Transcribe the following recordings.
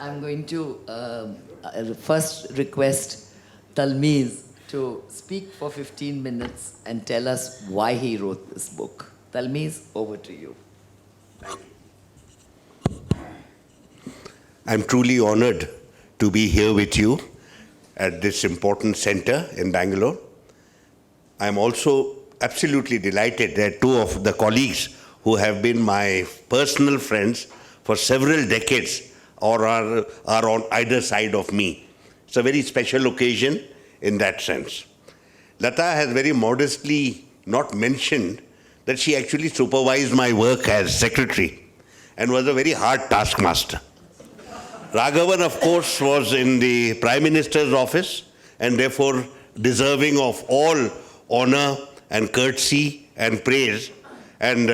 I'm going to first request Talmiz to speak for 15 minutes and tell us why he wrote this book. Talmiz, over to you. I'm truly honored to be here with you at this important center in Bangalore. I'm also absolutely delighted that two of the colleagues who have been my personal friends for several decades or are on either side of me. It's a very special occasion in that sense. Latha has very modestly not mentioned that she actually supervised my work as secretary and was a very hard taskmaster. Raghavan, of course, was in the Prime Minister's office and therefore deserving of all honor and courtesy and praise. And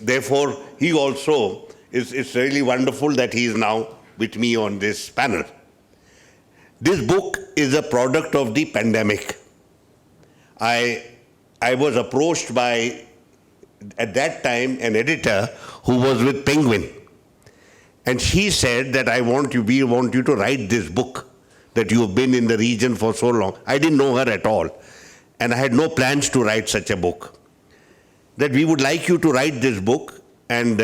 therefore, he also, it's really wonderful that he is now with me on this panel. This book is a product of the pandemic. I was approached by, at that time, an editor who was with Penguin. And she said that we want you to write this book, that you have been in the region for so long. I didn't know her at all. And I had no plans to write such a book. That we would like you to write this book, and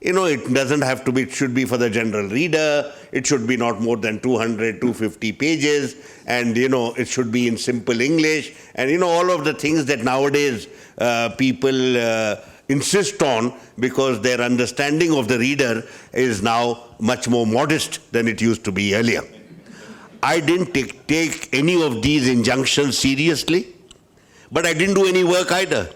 it doesn't have to be, it should be for the general reader, it should be not more than 200, 250 pages, and it should be in simple English, and all of the things that nowadays people insist on because their understanding of the reader is now much more modest than it used to be earlier. I didn't take any of these injunctions seriously, but I didn't do any work either.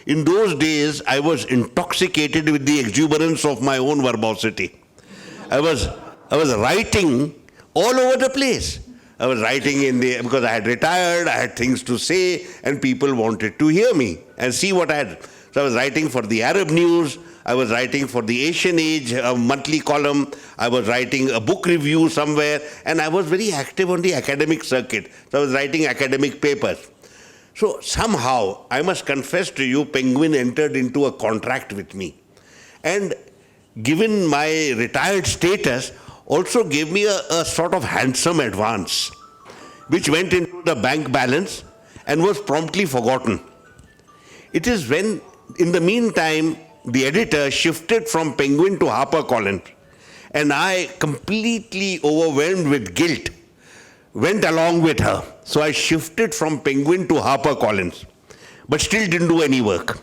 In those days, I was intoxicated with the exuberance of my own verbosity. I was writing all over the place. I was writing because I had retired, I had things to say, and people wanted to hear me and see what I had. So I was writing for the Arab News, I was writing for the Asian Age, a monthly column, I was writing a book review somewhere, and I was very active on the academic circuit. So I was writing academic papers. So somehow, I must confess to you, Penguin entered into a contract with me. And given my retired status, also gave me a sort of handsome advance, which went into the bank balance and was promptly forgotten. It is when, in the meantime, the editor shifted from Penguin to HarperCollins, and I, completely overwhelmed with guilt, went along with her. So I shifted from Penguin to HarperCollins, but still didn't do any work.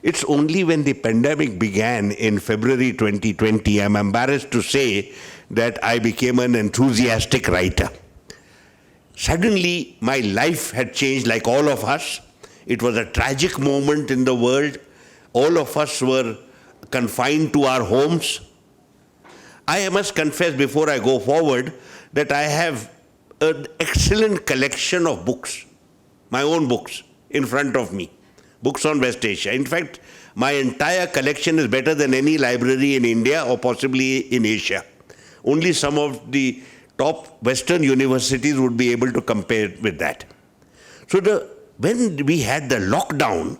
It's only when the pandemic began in February 2020, I'm embarrassed to say, that I became an enthusiastic writer. Suddenly, my life had changed like all of us. It was a tragic moment in the world. All of us were confined to our homes. I must confess before I go forward that I have an excellent collection of books, my own books, in front of me, books on West Asia. In fact, my entire collection is better than any library in India or possibly in Asia. Only some of the top Western universities would be able to compare with that. So when we had the lockdown,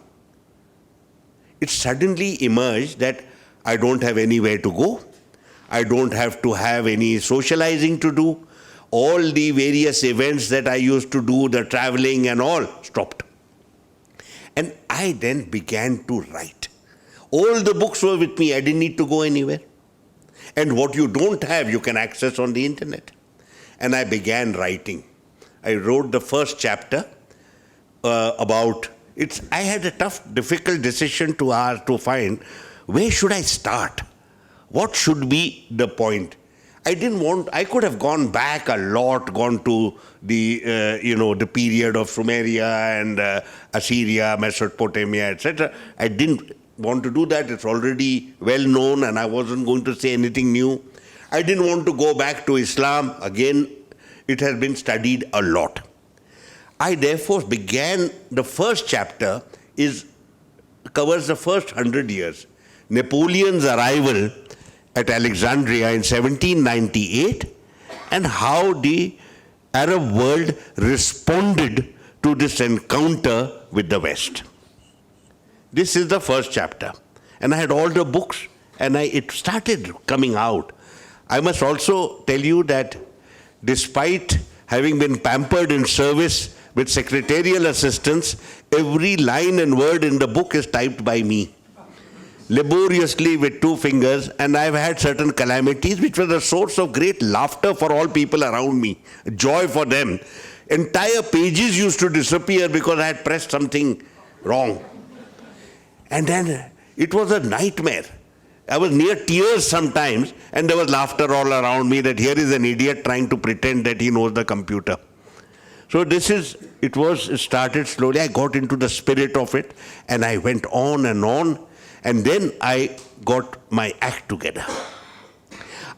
it suddenly emerged that I don't have anywhere to go. I don't have to have any socializing to do. All the various events that I used to do, the traveling and all, stopped. And I then began to write. All the books were with me. I didn't need to go anywhere. And what you don't have, you can access on the internet. And I began writing. I wrote the first chapter about it. I had a tough, difficult decision to find where should I start? What should be the point? I could have gone back a lot, gone to the period of Sumeria and Assyria, Mesopotamia, etc. I didn't want to do that. It's already well known and I wasn't going to say anything new. I didn't want to go back to Islam. Again, it has been studied a lot. I therefore began, the first chapter covers the first 100 years. Napoleon's arrival at Alexandria in 1798 and how the Arab world responded to this encounter with the West. This is the first chapter. And I had all the books and it started coming out. I must also tell you that despite having been pampered in service with secretarial assistance, every line and word in the book is typed by me, laboriously with 2 fingers, and I've had certain calamities which were the source of great laughter for all people around me, joy for them. Entire pages used to disappear because I had pressed something wrong. And then it was a nightmare. I was near tears sometimes, and there was laughter all around me that here is an idiot trying to pretend that he knows the computer. So it started slowly. I got into the spirit of it, and I went on, and then I got my act together.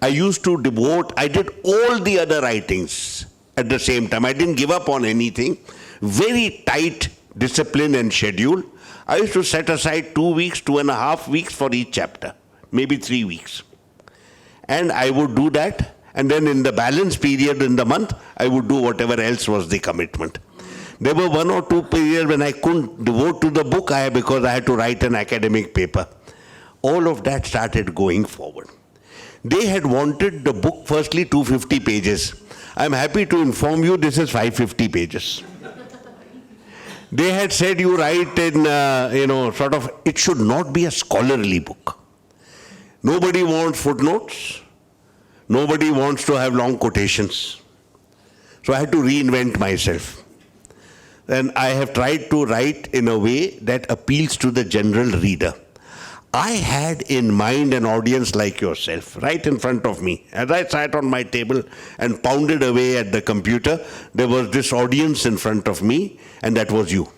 I did all the other writings at the same time. I didn't give up on anything. Very tight discipline and schedule. I used to set aside 2 weeks, 2.5 weeks for each chapter, maybe 3 weeks. And I would do that, and then in the balance period in the month, I would do whatever else was the commitment. There were 1 or 2 periods when I couldn't devote to the book because I had to write an academic paper. All of that started going forward. They had wanted the book firstly 250 pages. I'm happy to inform you this is 550 pages. They had said you write in, it should not be a scholarly book. Nobody wants footnotes. Nobody wants to have long quotations. So I had to reinvent myself. And I have tried to write in a way that appeals to the general reader. I had in mind an audience like yourself, right in front of me. As I sat on my table and pounded away at the computer, there was this audience in front of me, and that was you.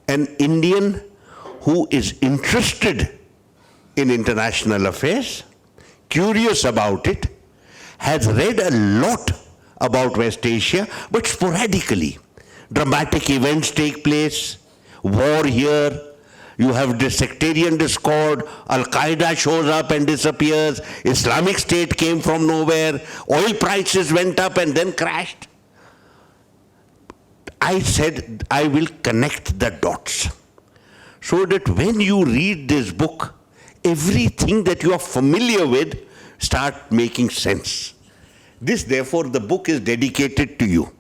An Indian who is interested in international affairs, curious about it, has read a lot about West Asia, but sporadically. Dramatic events take place, war here, you have the sectarian discord, Al-Qaeda shows up and disappears, Islamic State came from nowhere, oil prices went up and then crashed. I said I will connect the dots so that when you read this book, everything that you are familiar with start making sense. This, therefore, the book is dedicated to you,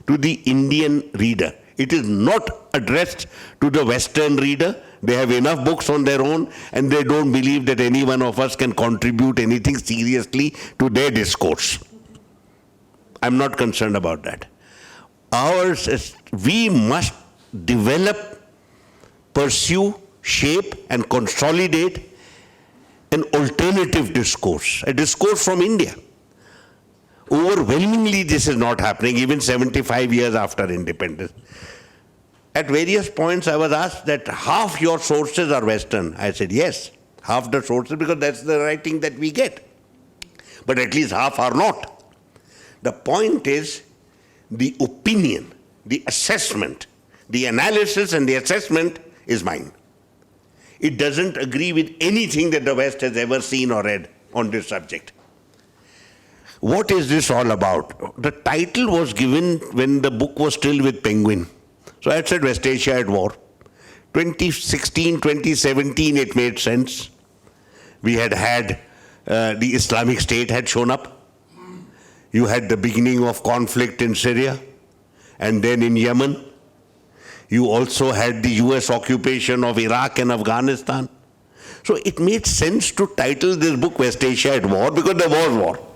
to the Indian reader. It is not addressed to the Western reader. They have enough books on their own, and they don't believe that any one of us can contribute anything seriously to their discourse. I'm not concerned about that. Ours is, we must develop, pursue, shape, and consolidate an alternative discourse, a discourse from India. Overwhelmingly, this is not happening, even 75 years after independence. At various points, I was asked that half your sources are Western. I said, yes, half the sources, because that's the writing that we get. But at least half are not. The point is, the opinion, the assessment, the analysis and the assessment is mine. It doesn't agree with anything that the West has ever seen or read on this subject. What is this all about? The title was given when the book was still with Penguin. So I had said West Asia at war. 2016, 2017, it made sense. We had the Islamic State had shown up. You had the beginning of conflict in Syria and then in Yemen. You also had the US occupation of Iraq and Afghanistan. So it made sense to title this book West Asia at War because there was war.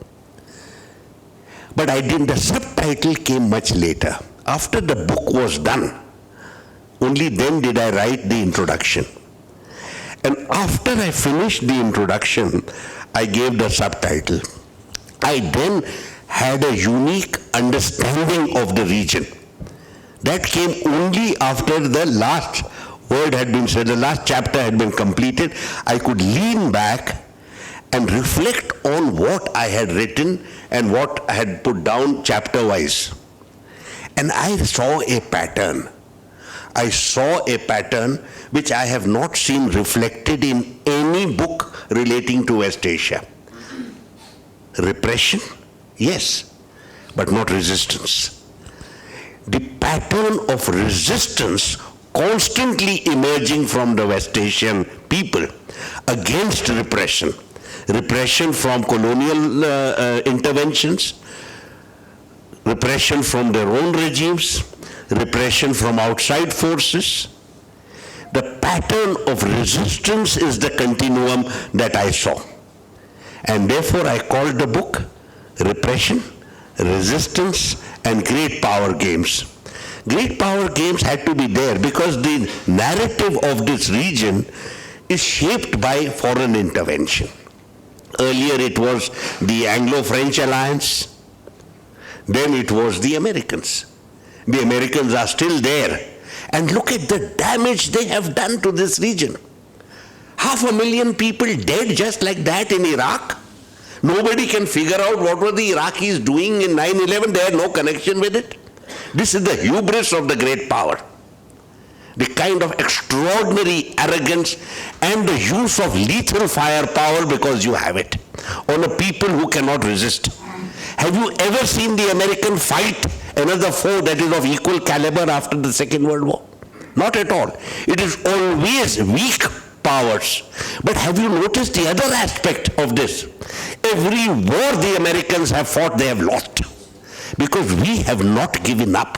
But the subtitle came much later. After the book was done, only then did I write the introduction. And after I finished the introduction, I gave the subtitle. I then had a unique understanding of the region. That came only after the last word had been said, the last chapter had been completed. I could lean back and reflect on what I had written and what I had put down chapter-wise. And I saw a pattern. I saw a pattern which I have not seen reflected in any book relating to West Asia. Repression, yes, but not resistance. The pattern of resistance constantly emerging from the West Asian people against repression, repression from colonial interventions, repression from their own regimes, repression from outside forces. The pattern of resistance is the continuum that I saw. And therefore I called the book Repression, Resistance, and Great Power Games. Great power games had to be there because the narrative of this region is shaped by foreign intervention. Earlier it was the Anglo-French alliance, then it was the Americans. The Americans are still there. And look at the damage they have done to this region. 500,000 people dead just like that in Iraq. Nobody can figure out what were the Iraqis doing in 9/11. They had no connection with it. This is the hubris of the great power. The kind of extraordinary arrogance and the use of lethal firepower because you have it on a people who cannot resist. Have you ever seen the American fight another foe that is of equal caliber after the Second World War? Not at all. It is always weak powers. But have you noticed the other aspect of this? Every war the Americans have fought, they have lost. Because we have not given up.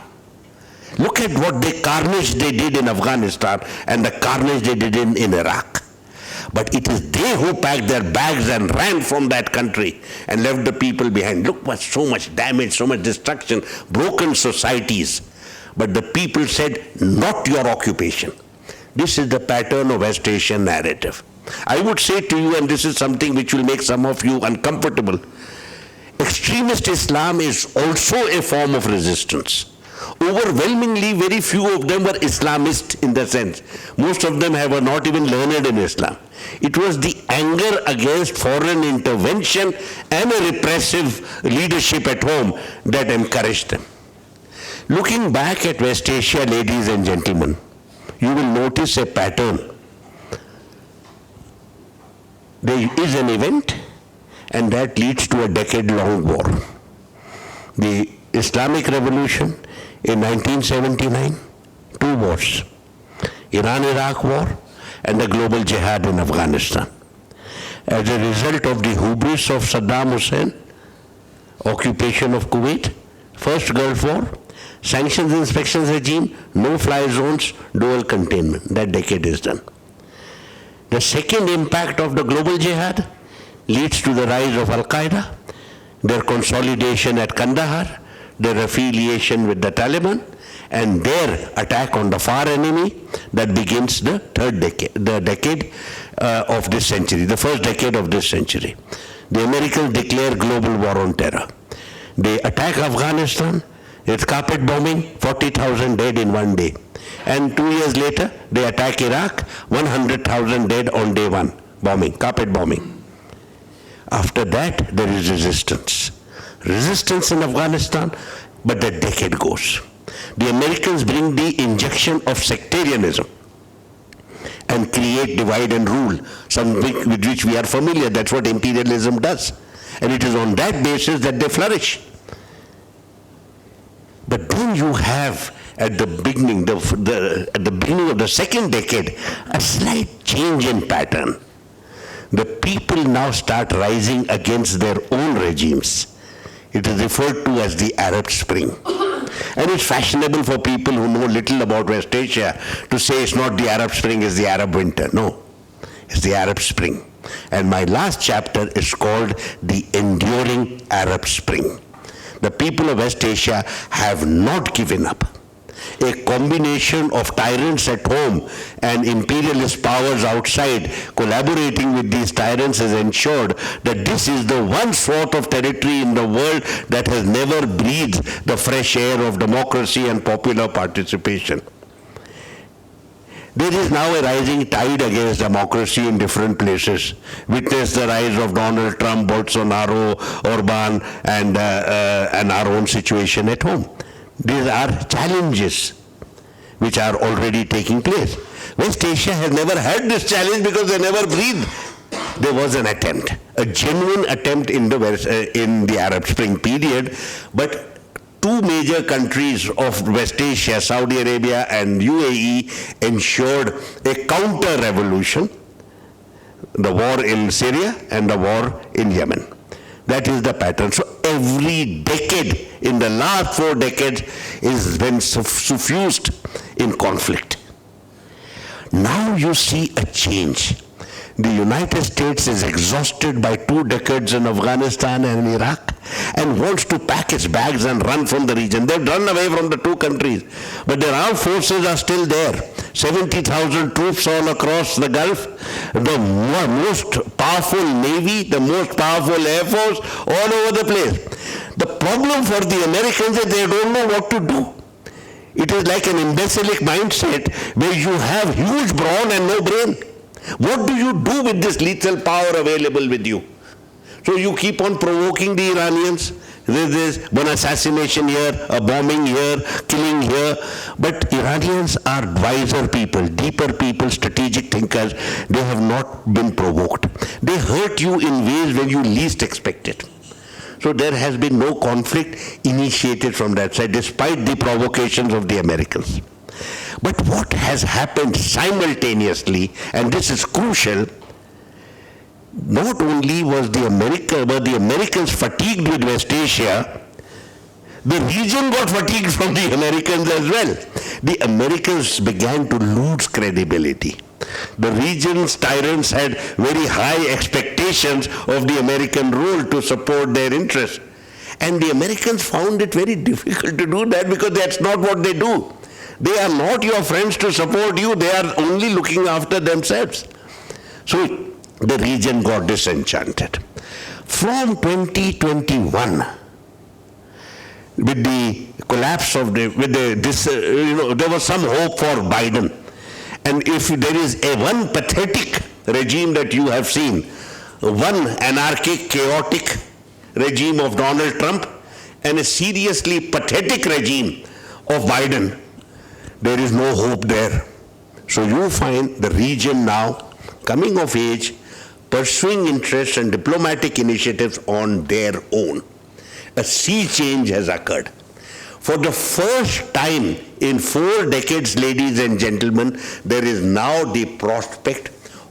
Look at what the carnage they did in Afghanistan and the carnage they did in Iraq. But it is they who packed their bags and ran from that country and left the people behind. Look, what so much damage, so much destruction, broken societies. But the people said, not your occupation. This is the pattern of West Asian narrative. I would say to you, and this is something which will make some of you uncomfortable, extremist Islam is also a form of resistance. Overwhelmingly, very few of them were Islamist in the sense. Most of them were not even learned in Islam. It was the anger against foreign intervention and a repressive leadership at home that encouraged them. Looking back at West Asia, ladies and gentlemen, you will notice a pattern. There is an event, and that leads to a decade-long war. The Islamic Revolution in 1979, 2 wars, Iran-Iraq war and the global jihad in Afghanistan. As a result of the hubris of Saddam Hussein, occupation of Kuwait, first Gulf War, sanctions inspections regime, no-fly zones, dual containment. That decade is done. The second impact of the global jihad leads to the rise of Al-Qaeda, their consolidation at Kandahar, their affiliation with the Taliban, and their attack on the far enemy that begins the third decade, the decade of this century, the first decade of this century. The Americans declare global war on terror. They attack Afghanistan, it's carpet bombing, 40,000 dead in one day. And 2 years later, they attack Iraq, 100,000 dead on day one, bombing, carpet bombing. After that, there is resistance. Resistance in Afghanistan, but the decade goes. The Americans bring the injection of sectarianism and create divide and rule, something with which we are familiar. That's what imperialism does. And it is on that basis that they flourish. But then you have, at the beginning, at the beginning of the second decade, a slight change in pattern. The people now start rising against their own regimes. It is referred to as the Arab Spring. And it's fashionable for people who know little about West Asia to say it's not the Arab Spring, it's the Arab Winter. No, it's the Arab Spring. And my last chapter is called The Enduring Arab Spring. The people of West Asia have not given up. A combination of tyrants at home and imperialist powers outside collaborating with these tyrants has ensured that this is the one sort of territory in the world that has never breathed the fresh air of democracy and popular participation. There is now a rising tide against democracy in different places. Witness the rise of Donald Trump, Bolsonaro, Orban, and our own situation at home. These are challenges which are already taking place. West Asia has never had this challenge because they never breathed. There was an attempt, a genuine attempt in the Arab Spring period, but 2 major countries of West Asia, Saudi Arabia and UAE, ensured a counter-revolution the war in Syria and the war in Yemen. That is the pattern. So every decade in the last 4 decades is been suffused in conflict. Now you see a change. The United States is exhausted by 2 decades in Afghanistan and Iraq and wants to pack its bags and run from the region. They've run away from the 2 countries, but their armed forces are still there. 70,000 troops all across the Gulf, the most powerful navy, the most powerful air force, all over the place. The problem for the Americans is they don't know what to do. It is like an imbecilic mindset where you have huge brawn and no brain. What do you do with this lethal power available with you? So you keep on provoking the Iranians. There's one assassination here, a bombing here, killing here. But Iranians are wiser people, deeper people, strategic thinkers. They have not been provoked. They hurt you in ways when you least expect it. So there has been no conflict initiated from that side, despite the provocations of the Americans. But what has happened simultaneously, and this is crucial, not only were the Americans fatigued with West Asia, the region got fatigued from the Americans as well. The Americans began to lose credibility. The region's tyrants had very high expectations of the American role to support their interests. And the Americans found it very difficult to do that because that's not what they do. They are not your friends to support you, they are only looking after themselves. So the region got disenchanted. From 2021, with the collapse of there was some hope for Biden. And if there is one pathetic regime that you have seen, one anarchic, chaotic regime of Donald Trump, and a seriously pathetic regime of Biden, there is no hope there. So you find the region now coming of age, pursuing interests and diplomatic initiatives on their own. A sea change has occurred. For the first time in 4 decades, ladies and gentlemen, there is now the prospect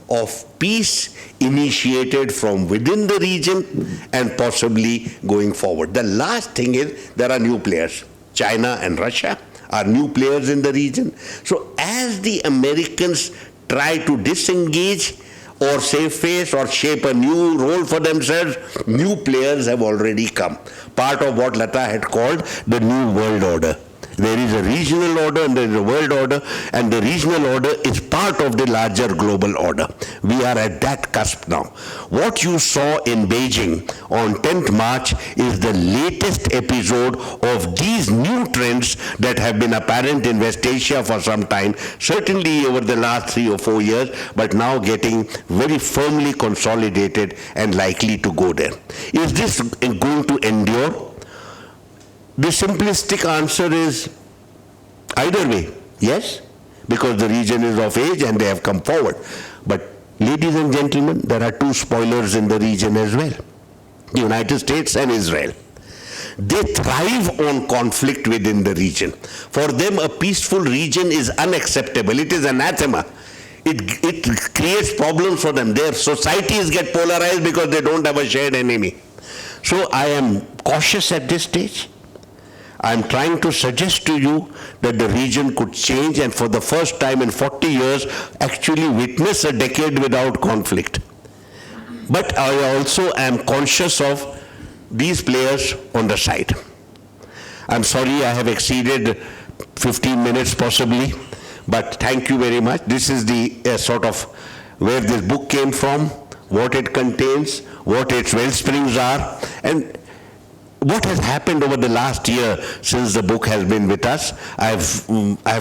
of peace initiated from within the region and possibly going forward. The last thing is there are new players. China and Russia are new players in the region. So as the Americans try to disengage or save face or shape a new role for themselves, new players have already come. Part of what Latha had called the New World Order. There is a regional order and there is a world order, and the regional order is part of the larger global order. We are at that cusp now. What you saw in Beijing on 10th March is the latest episode of these new trends that have been apparent in West Asia for some time, certainly over the last 3 or 4 years, but now getting very firmly consolidated and likely to go there. Is this going to endure? The simplistic answer is either way, yes, because the region is of age and they have come forward. But ladies and gentlemen, there are 2 spoilers in the region as well, the United States and Israel. They thrive on conflict within the region. For them, a peaceful region is unacceptable. It is anathema. It creates problems for them. Their societies get polarized because they don't have a shared enemy. So I am cautious at this stage. I am trying to suggest to you that the region could change and for the first time in 40 years actually witness a decade without conflict. But I also am conscious of these players on the side. I'm sorry I have exceeded 15 minutes possibly, but thank you very much. This is the sort of where this book came from, what it contains, what its wellsprings are, and what has happened over the last year since the book has been with us. I've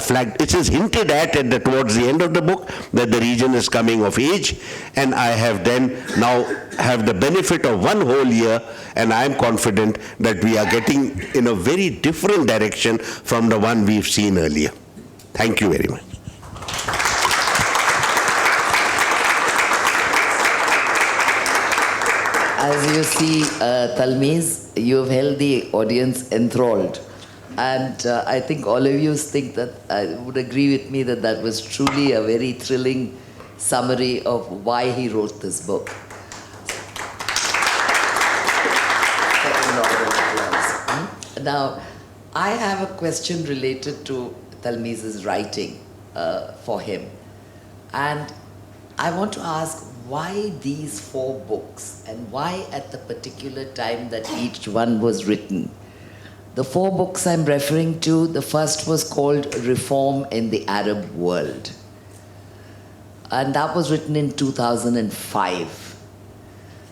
flagged, it is hinted at towards the end of the book that the region is coming of age, and I have then now have the benefit of 1 whole year, and I am confident that we are getting in a very different direction from the one we've seen earlier. Thank you very much. As you see, Talmiz, you have held the audience enthralled. And I think all of you think that, would agree with me that that was truly a very thrilling summary of why he wrote this book. Second round of applause. Now, I have a question related to Talmiz's writing for him. And I want to ask, why these 4 books and why at the particular time that each one was written? The 4 books I'm referring to, the first was called Reform in the Arab World. And that was written in 2005.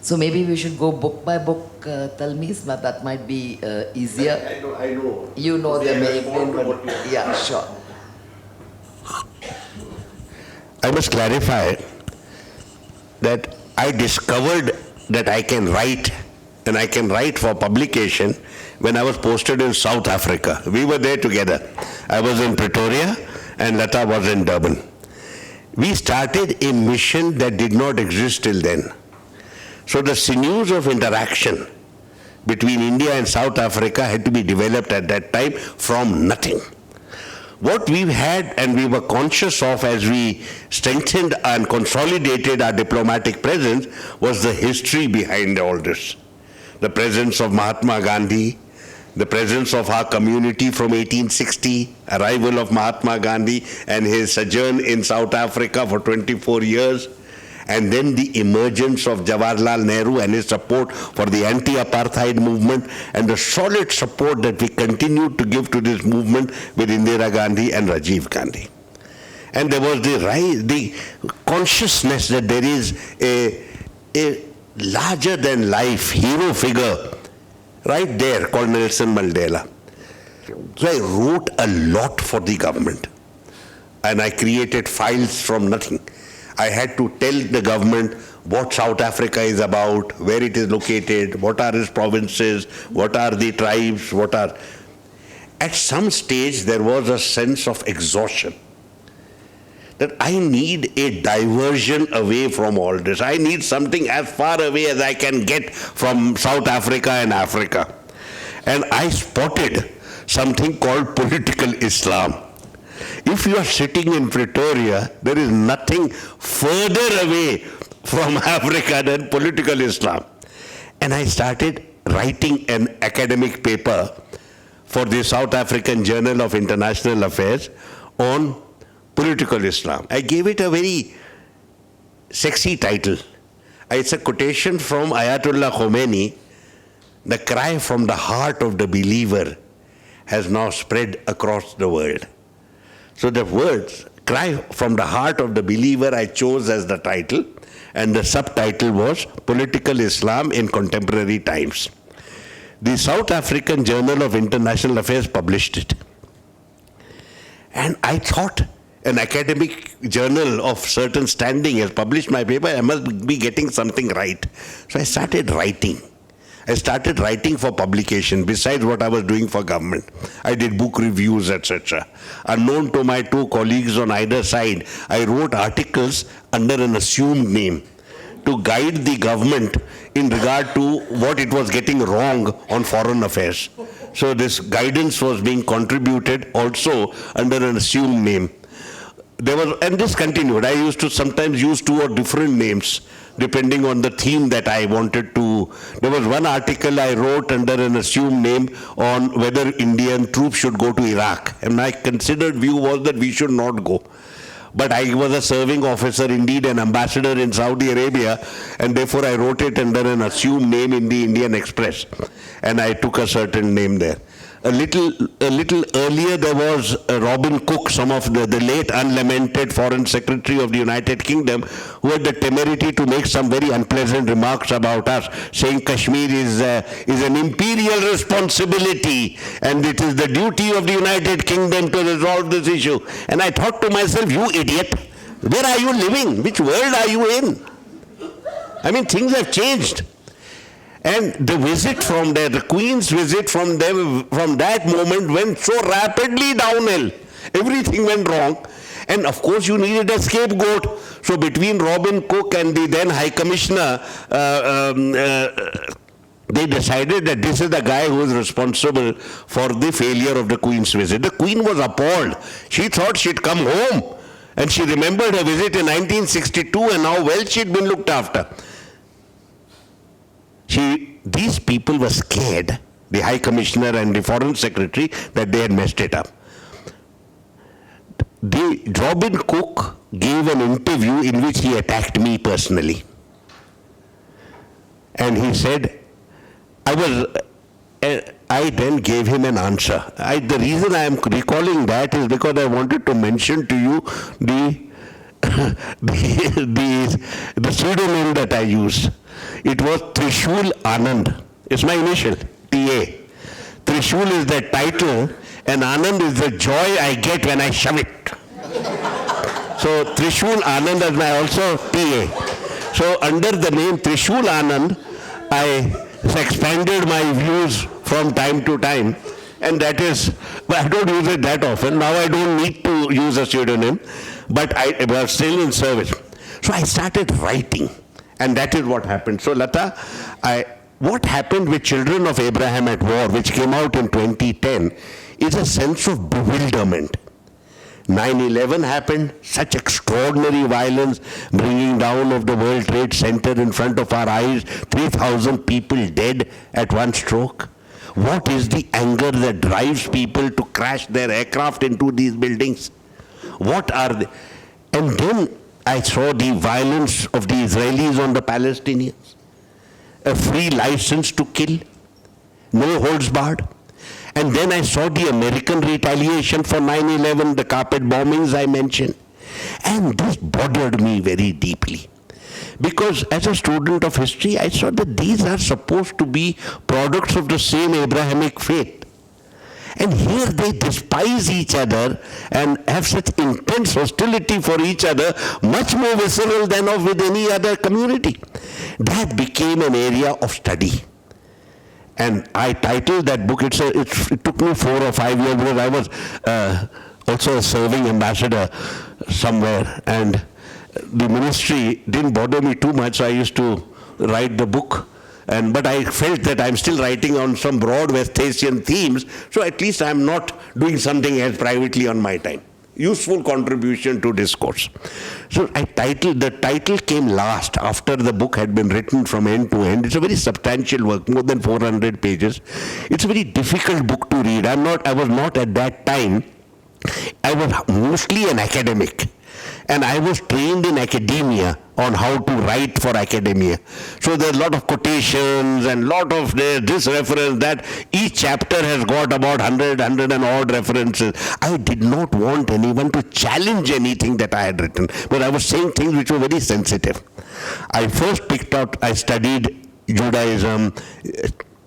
So maybe we should go book by book, Talmiz, but that might be easier. I know. You know them, maybe. Yeah, sure. I must clarify that I discovered that I can write, and I can write for publication when I was posted in South Africa. We were there together. I was in Pretoria and Latha was in Durban. We started a mission that did not exist till then. So the sinews of interaction between India and South Africa had to be developed at that time from nothing. What we had and we were conscious of as we strengthened and consolidated our diplomatic presence was the history behind all this. The presence of Mahatma Gandhi, the presence of our community from 1860, arrival of Mahatma Gandhi and his sojourn in South Africa for 24 years, and then the emergence of Jawaharlal Nehru and his support for the anti-apartheid movement, and the solid support that we continued to give to this movement with Indira Gandhi and Rajiv Gandhi. And there was the consciousness that there is a larger-than-life hero figure right there called Nelson Mandela. So I wrote a lot for the government, and I created files from nothing. I had to tell the government what South Africa is about, where it is located, what are its provinces, what are the tribes, what are... At some stage there was a sense of exhaustion, that I need a diversion away from all this. I need something as far away as I can get from South Africa and Africa. And I spotted something called political Islam. If you are sitting in Pretoria, there is nothing further away from Africa than political Islam. And I started writing an academic paper for the South African Journal of International Affairs on political Islam. I gave it a very sexy title. It's a quotation from Ayatollah Khomeini: "The cry from the heart of the believer has now spread across the world." So the words, "cry from the heart of the believer," I chose as the title, and the subtitle was Political Islam in Contemporary Times. The South African Journal of International Affairs published it. And I thought an academic journal of certain standing has published my paper, I must be getting something right. So I started writing. I started writing for publication besides what I was doing for government. I did book reviews, etc. Unknown to my 2 colleagues on either side, I wrote articles under an assumed name to guide the government in regard to what it was getting wrong on foreign affairs. So this guidance was being contributed also under an assumed name. And this continued. I used to sometimes use 2 or different names depending on the theme that I wanted to. There was one article I wrote under an assumed name on whether Indian troops should go to Iraq. And my considered view was that we should not go. But I was a serving officer, indeed an ambassador in Saudi Arabia, and therefore I wrote it under an assumed name in the Indian Express. And I took a certain name there. A little earlier there was Robin Cook, some of the late unlamented Foreign Secretary of the United Kingdom, who had the temerity to make some very unpleasant remarks about us, saying Kashmir is an imperial responsibility and it is the duty of the United Kingdom to resolve this issue. And I thought to myself, you idiot, where are you living? Which world are you in? I mean, things have changed. And the visit from there, the Queen's visit from them, from that moment went so rapidly downhill. Everything went wrong. And of course you needed a scapegoat. So between Robin Cook and the then High Commissioner, they decided that this is the guy who is responsible for the failure of the Queen's visit. The Queen was appalled. She thought she'd come home And she remembered her visit in 1962 and how well she'd been looked after. These people were scared, the High Commissioner and the Foreign Secretary, that they had messed it up. Robin Cook gave an interview in which he attacked me personally. And he said, I then gave him an answer. The reason I am recalling that is because I wanted to mention to you the pseudonym that I used. It was Trishul Anand. It's my initial, TA. Trishul is the title and Anand is the joy I get when I shove it. So Trishul Anand is my also TA. So under the name Trishul Anand, I expanded my views from time to time, and that is, I don't use it that often. Now I don't need to use a pseudonym, but I was still in service. So I started writing, and that is what happened. So Latha, what happened with Children of Abraham at War, which came out in 2010, is a sense of bewilderment. 9/11 happened, such extraordinary violence, bringing down of the World Trade Center in front of our eyes, 3,000 people dead at one stroke. What is the anger that drives people to crash their aircraft into these buildings? What are they? And then I saw the violence of the Israelis on the Palestinians. A free license to kill, no holds barred. And then I saw the American retaliation for 9/11, the carpet bombings I mentioned. And this bothered me very deeply. Because as a student of history, I saw that these are supposed to be products of the same Abrahamic faith. And here they despise each other and have such intense hostility for each other, much more visceral than of with any other community. That became an area of study. And I titled that book, it took me 4 or 5 years because I was also a serving ambassador somewhere, and the ministry didn't bother me too much, so I used to write the book. But I felt that I'm still writing on some broad West Asian themes, so at least I'm not doing something else privately on my time. Useful contribution to discourse. So the title came last after the book had been written from end to end. It's a very substantial work, more than 400 pages. It's a very difficult book to read. I was not at that time, I was mostly an academic. And I was trained in academia on how to write for academia. So there's a lot of quotations and lot of this reference, that. Each chapter has got about 100 and odd references. I did not want anyone to challenge anything that I had written, but I was saying things which were very sensitive. I first I studied Judaism.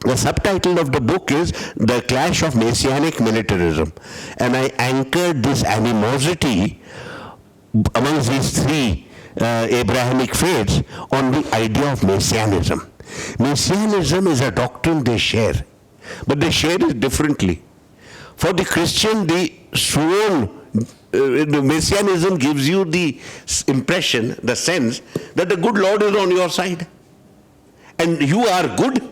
The subtitle of the book is The Clash of Messianic Militarism. And I anchored this animosity amongst these three Abrahamic faiths on the idea of Messianism. Messianism is a doctrine they share, but they share it differently. For the Christian, the Messianism gives you the impression, the sense, that the good Lord is on your side. And you are good,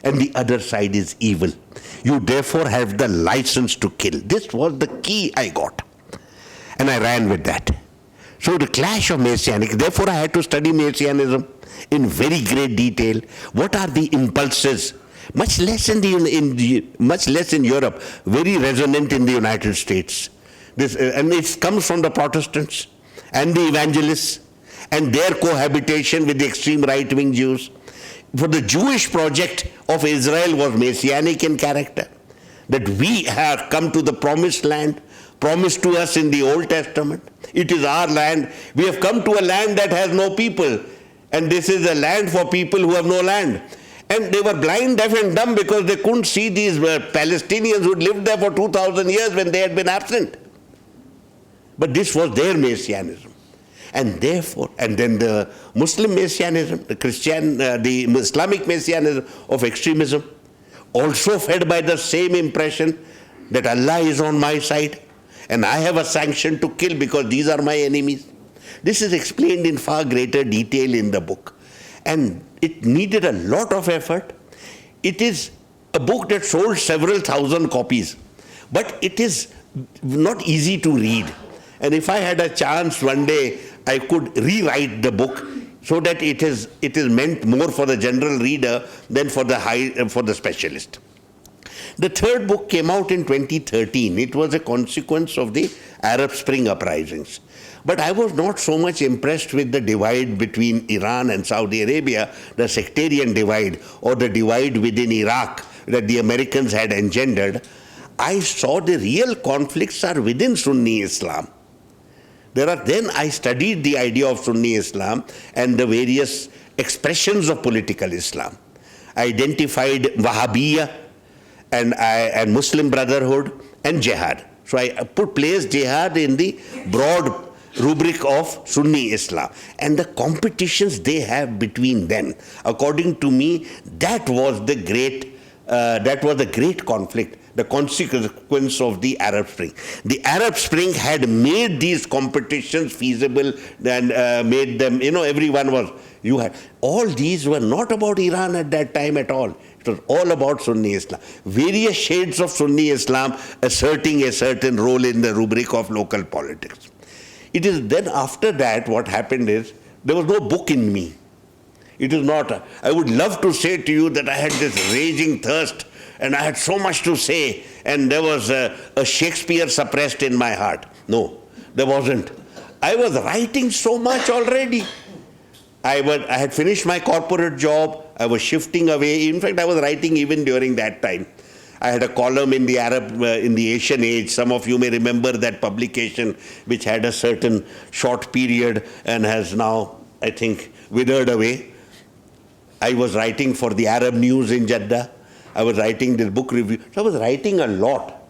and the other side is evil. You therefore have the license to kill. This was the key I got. And I ran with that. So the clash of Messianic, therefore I had to study Messianism in very great detail. What are the impulses? Much less in Europe, very resonant in the United States. And it comes from the Protestants and the evangelists and their cohabitation with the extreme right-wing Jews. For the Jewish project of Israel was Messianic in character, that we have come to the promised land, promised to us in the Old Testament. It is our land. We have come to a land that has no people, and this is a land for people who have no land. And they were blind, deaf and dumb because they couldn't see these Palestinians who lived there for 2,000 years when they had been absent. But this was their Messianism. And therefore, and then the Muslim Messianism, the Islamic Messianism of extremism, also fed by the same impression that Allah is on my side and I have a sanction to kill because these are my enemies. This is explained in far greater detail in the book. And it needed a lot of effort. It is a book that sold several thousand copies, but it is not easy to read. And if I had a chance one day, I could rewrite the book so that it is meant more for the general reader than for the specialist. The third book came out in 2013. It was a consequence of the Arab Spring uprisings. But I was not so much impressed with the divide between Iran and Saudi Arabia, the sectarian divide, or the divide within Iraq that the Americans had engendered. I saw the real conflicts are within Sunni Islam. Then I studied the idea of Sunni Islam and the various expressions of political Islam. I identified Wahhabiyya and Muslim Brotherhood and Jihad. So I placed Jihad in the broad rubric of Sunni Islam. And the competitions they have between them, according to me, that was the great conflict, the consequence of the Arab Spring. The Arab Spring had made these competitions feasible and made them, everyone was, all these were not about Iran at that time at all. It was all about Sunni Islam. Various shades of Sunni Islam asserting a certain role in the rubric of local politics. It is then after that what happened is, there was no book in me. It is not, I would love to say to you that I had this raging thirst and I had so much to say and there was a Shakespeare suppressed in my heart. No, there wasn't. I was writing so much already. I had finished my corporate job. I was shifting away. In fact, I was writing even during that time. I had a column in the Asian Age. Some of you may remember that publication, which had a certain short period and has now, I think, withered away. I was writing for the Arab News in Jeddah. I was writing this book review. So I was writing a lot.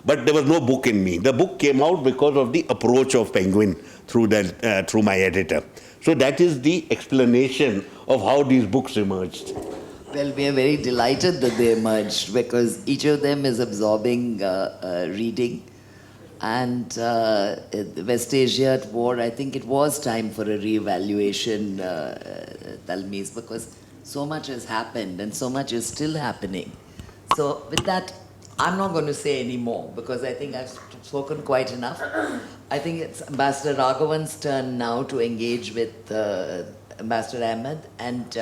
But there was no book in me. The book came out because of the approach of Penguin through my editor. So that is the explanation of how these books emerged. Well, we are very delighted that they emerged because each of them is absorbing reading. And West Asia at war, I think it was time for a re-evaluation, Talmiz, because so much has happened and so much is still happening. So with that, I'm not going to say any more because I think I've spoken quite enough. I think it's Ambassador Raghavan's turn now to engage with Ambassador Ahmad, and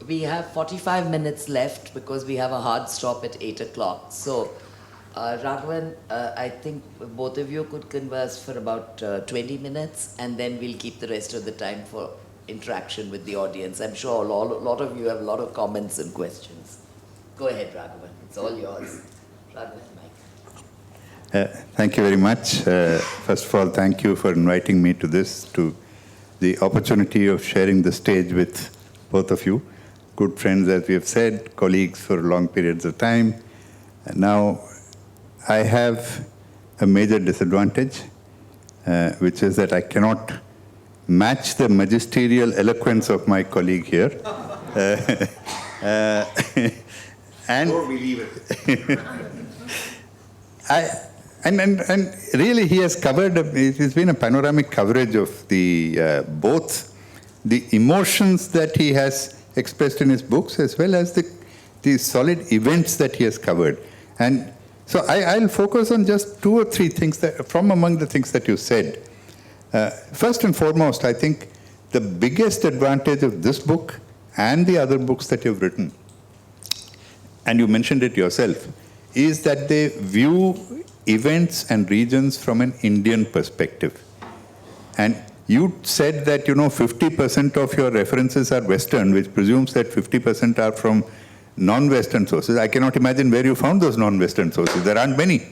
we have 45 minutes left because we have a hard stop at 8 o'clock. So, Raghavan, I think both of you could converse for about 20 minutes and then we'll keep the rest of the time for interaction with the audience. I'm sure a lot of you have a lot of comments and questions. Go ahead, Raghavan. It's all yours. Raghavan, Mike. Thank you very much. First of all, thank you for inviting me to the opportunity of sharing the stage with both of you. Good friends, as we have said, colleagues for long periods of time. Now, I have a major disadvantage, which is that I cannot match the magisterial eloquence of my colleague here. And Or we leave it. And really, he has covered. It's been a panoramic coverage of the both the emotions that he has expressed in his books, as well as the solid events that he has covered. And so I'll focus on just two or three things from among the things that you said. First and foremost, I think the biggest advantage of this book and the other books that you've written, and you mentioned it yourself, is that they view events and regions from an Indian perspective. And you said that, 50% of your references are Western, which presumes that 50% are from non-Western sources. I cannot imagine where you found those non-Western sources. There aren't many.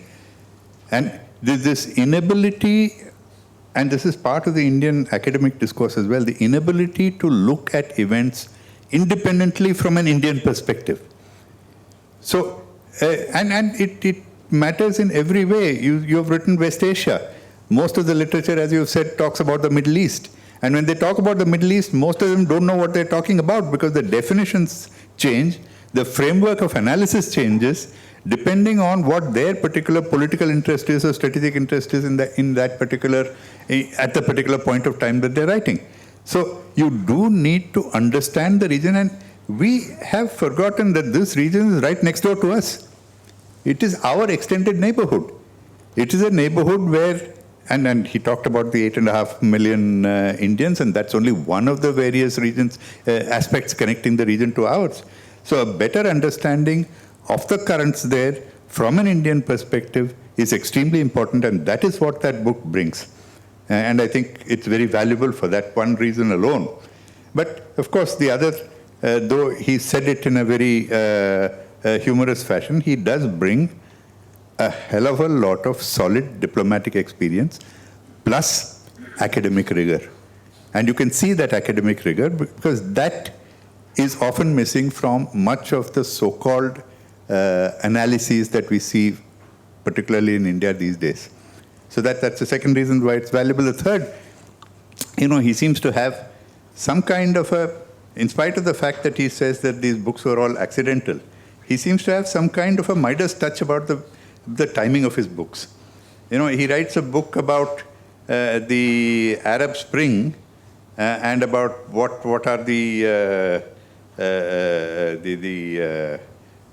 And this inability, and this is part of the Indian academic discourse as well, the inability to look at events independently from an Indian perspective. So, and it matters in every way. You have written West Asia. Most of the literature, as you've said, talks about the Middle East. And when they talk about the Middle East, most of them don't know what they're talking about because the definitions change, the framework of analysis changes, depending on what their particular political interest is or strategic interest is at the particular point of time that they're writing. So you do need to understand the region, and we have forgotten that this region is right next door to us. It is our extended neighborhood. It is a neighborhood where and he talked about the 8.5 million Indians, and that's only one of the various regions, aspects connecting the region to ours. So a better understanding of the currents there from an Indian perspective is extremely important, and that is what that book brings. And I think it's very valuable for that one reason alone. But of course, the other, though he said it in a very humorous fashion, he does bring a hell of a lot of solid diplomatic experience plus academic rigor. And you can see that academic rigor because that is often missing from much of the so-called analyses that we see, particularly in India these days. So that's the second reason why it's valuable. The third, he seems to have some kind of in spite of the fact that he says that these books were all accidental, he seems to have some kind of a Midas touch about the timing of his books. He writes a book about the Arab Spring and about what are the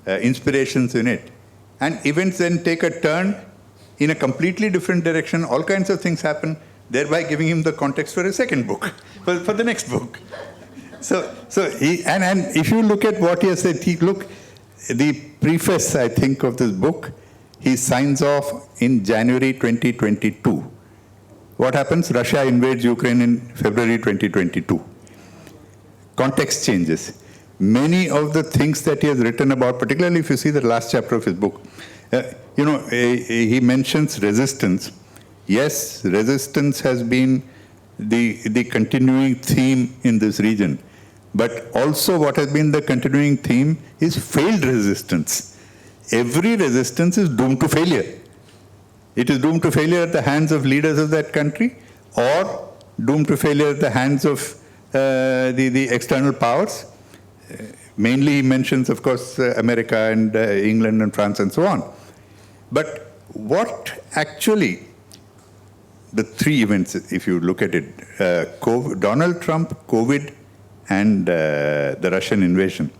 inspirations in it. And events then take a turn in a completely different direction. All kinds of things happen, thereby giving him the context for a second book, for the next book. So he, and if you look at what he has said, the preface, I think, of this book, he signs off in January 2022. What happens? Russia invades Ukraine in February 2022. Context changes. Many of the things that he has written about, particularly if you see the last chapter of his book, he mentions resistance. Yes, resistance has been the continuing theme in this region. But also what has been the continuing theme is failed resistance. Every resistance is doomed to failure. It is doomed to failure at the hands of leaders of that country or doomed to failure at the hands of the external powers. Mainly he mentions, of course, America and England and France and so on. But what actually, the three events, if you look at it, Donald Trump, COVID, and the Russian invasion,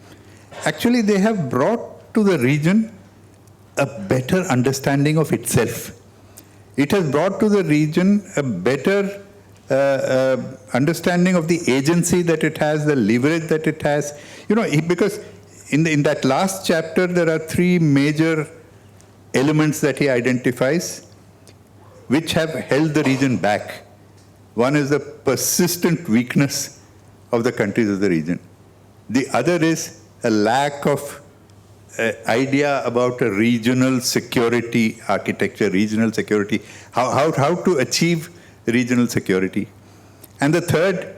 actually they have brought to the region a better understanding of itself. It has brought to the region a better understanding of the agency that it has, the leverage that it has. Because in that last chapter, there are three major elements that he identifies which have held the region back. One is the persistent weakness of the countries of the region. The other is a lack of idea about a regional security architecture, regional security, how to achieve regional security. And the third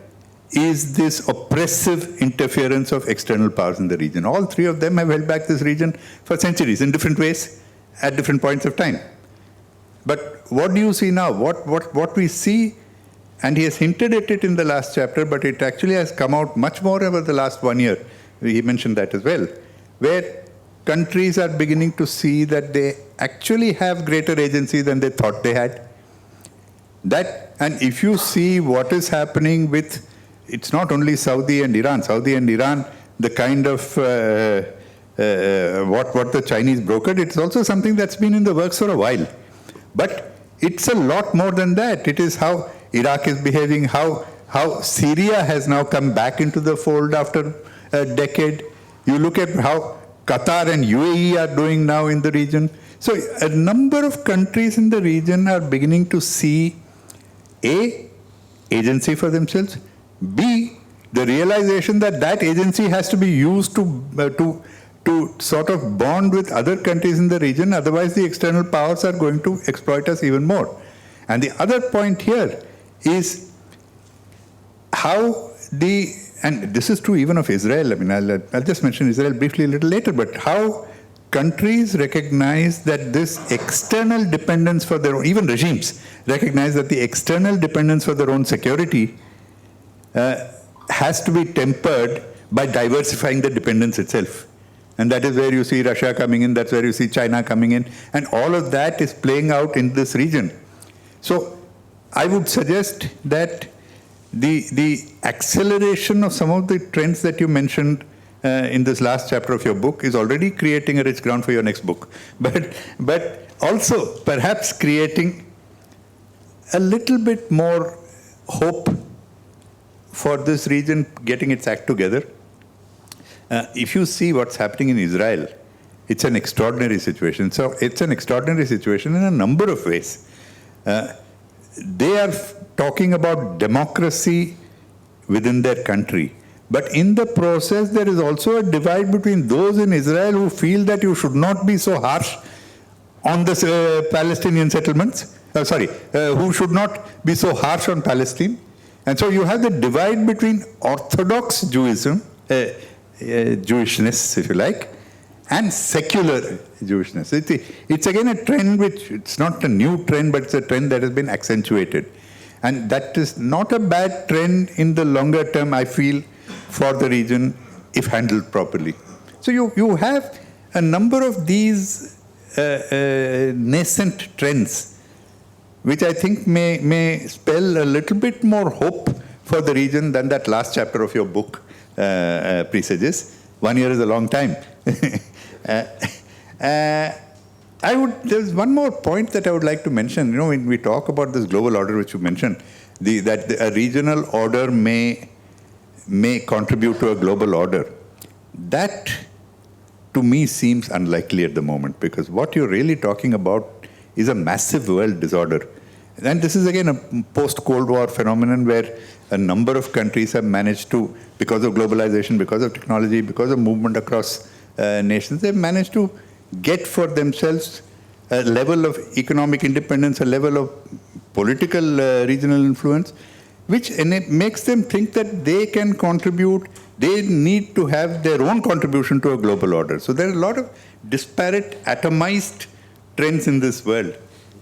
is this oppressive interference of external powers in the region. All three of them have held back this region for centuries in different ways at different points of time. But what do you see now? What we see, and he has hinted at it in the last chapter, but it actually has come out much more over the last 1 year. He mentioned that as well, where countries are beginning to see that they actually have greater agency than they thought they had. And if you see what is happening with, it's not only Saudi and Iran, the kind of what the Chinese brokered, it's also something that's been in the works for a while. But it's a lot more than that. It is how Iraq is behaving, how Syria has now come back into the fold after a decade. You look at how Qatar and UAE are doing now in the region. So a number of countries in the region are beginning to see A, agency for themselves, B, the realization that agency has to be used to sort of bond with other countries in the region, otherwise the external powers are going to exploit us even more. And the other point here is how and this is true even of Israel, I'll just mention Israel briefly a little later, but how countries recognize that this external dependence for their own, even regimes recognize that the external dependence for their own security has to be tempered by diversifying the dependence itself. And that is where you see Russia coming in, that's where you see China coming in, and all of that is playing out in this region. So I would suggest that the acceleration of some of the trends that you mentioned in this last chapter of your book is already creating a rich ground for your next book. But also perhaps creating a little bit more hope for this region getting its act together. If you see what's happening in Israel, it's an extraordinary situation. So it's an extraordinary situation in a number of ways. They are talking about democracy within their country. But in the process, there is also a divide between those in Israel who feel that you should not be so harsh on the Palestinian settlements. Who should not be so harsh on Palestine. And so you have the divide between Orthodox Judaism, Jewishness, if you like, and secular Jewishness. It's again a trend which, it's not a new trend, but it's a trend that has been accentuated. And that is not a bad trend in the longer term, I feel, for the region, if handled properly. So you have a number of these nascent trends, which I think may spell a little bit more hope for the region than that last chapter of your book presages. 1 year is a long time. There's one more point that I would like to mention. You know, when we talk about this global order which you mentioned, that a regional order may contribute to a global order. That, to me, seems unlikely at the moment, because what you're really talking about is a massive world disorder. And this is again a post-Cold War phenomenon where a number of countries have managed to, because of globalization, because of technology, because of movement across nations, they've managed to get for themselves a level of economic independence, a level of political regional influence, which makes them think that they can contribute, they need to have their own contribution to a global order. So there are a lot of disparate, atomized trends in this world.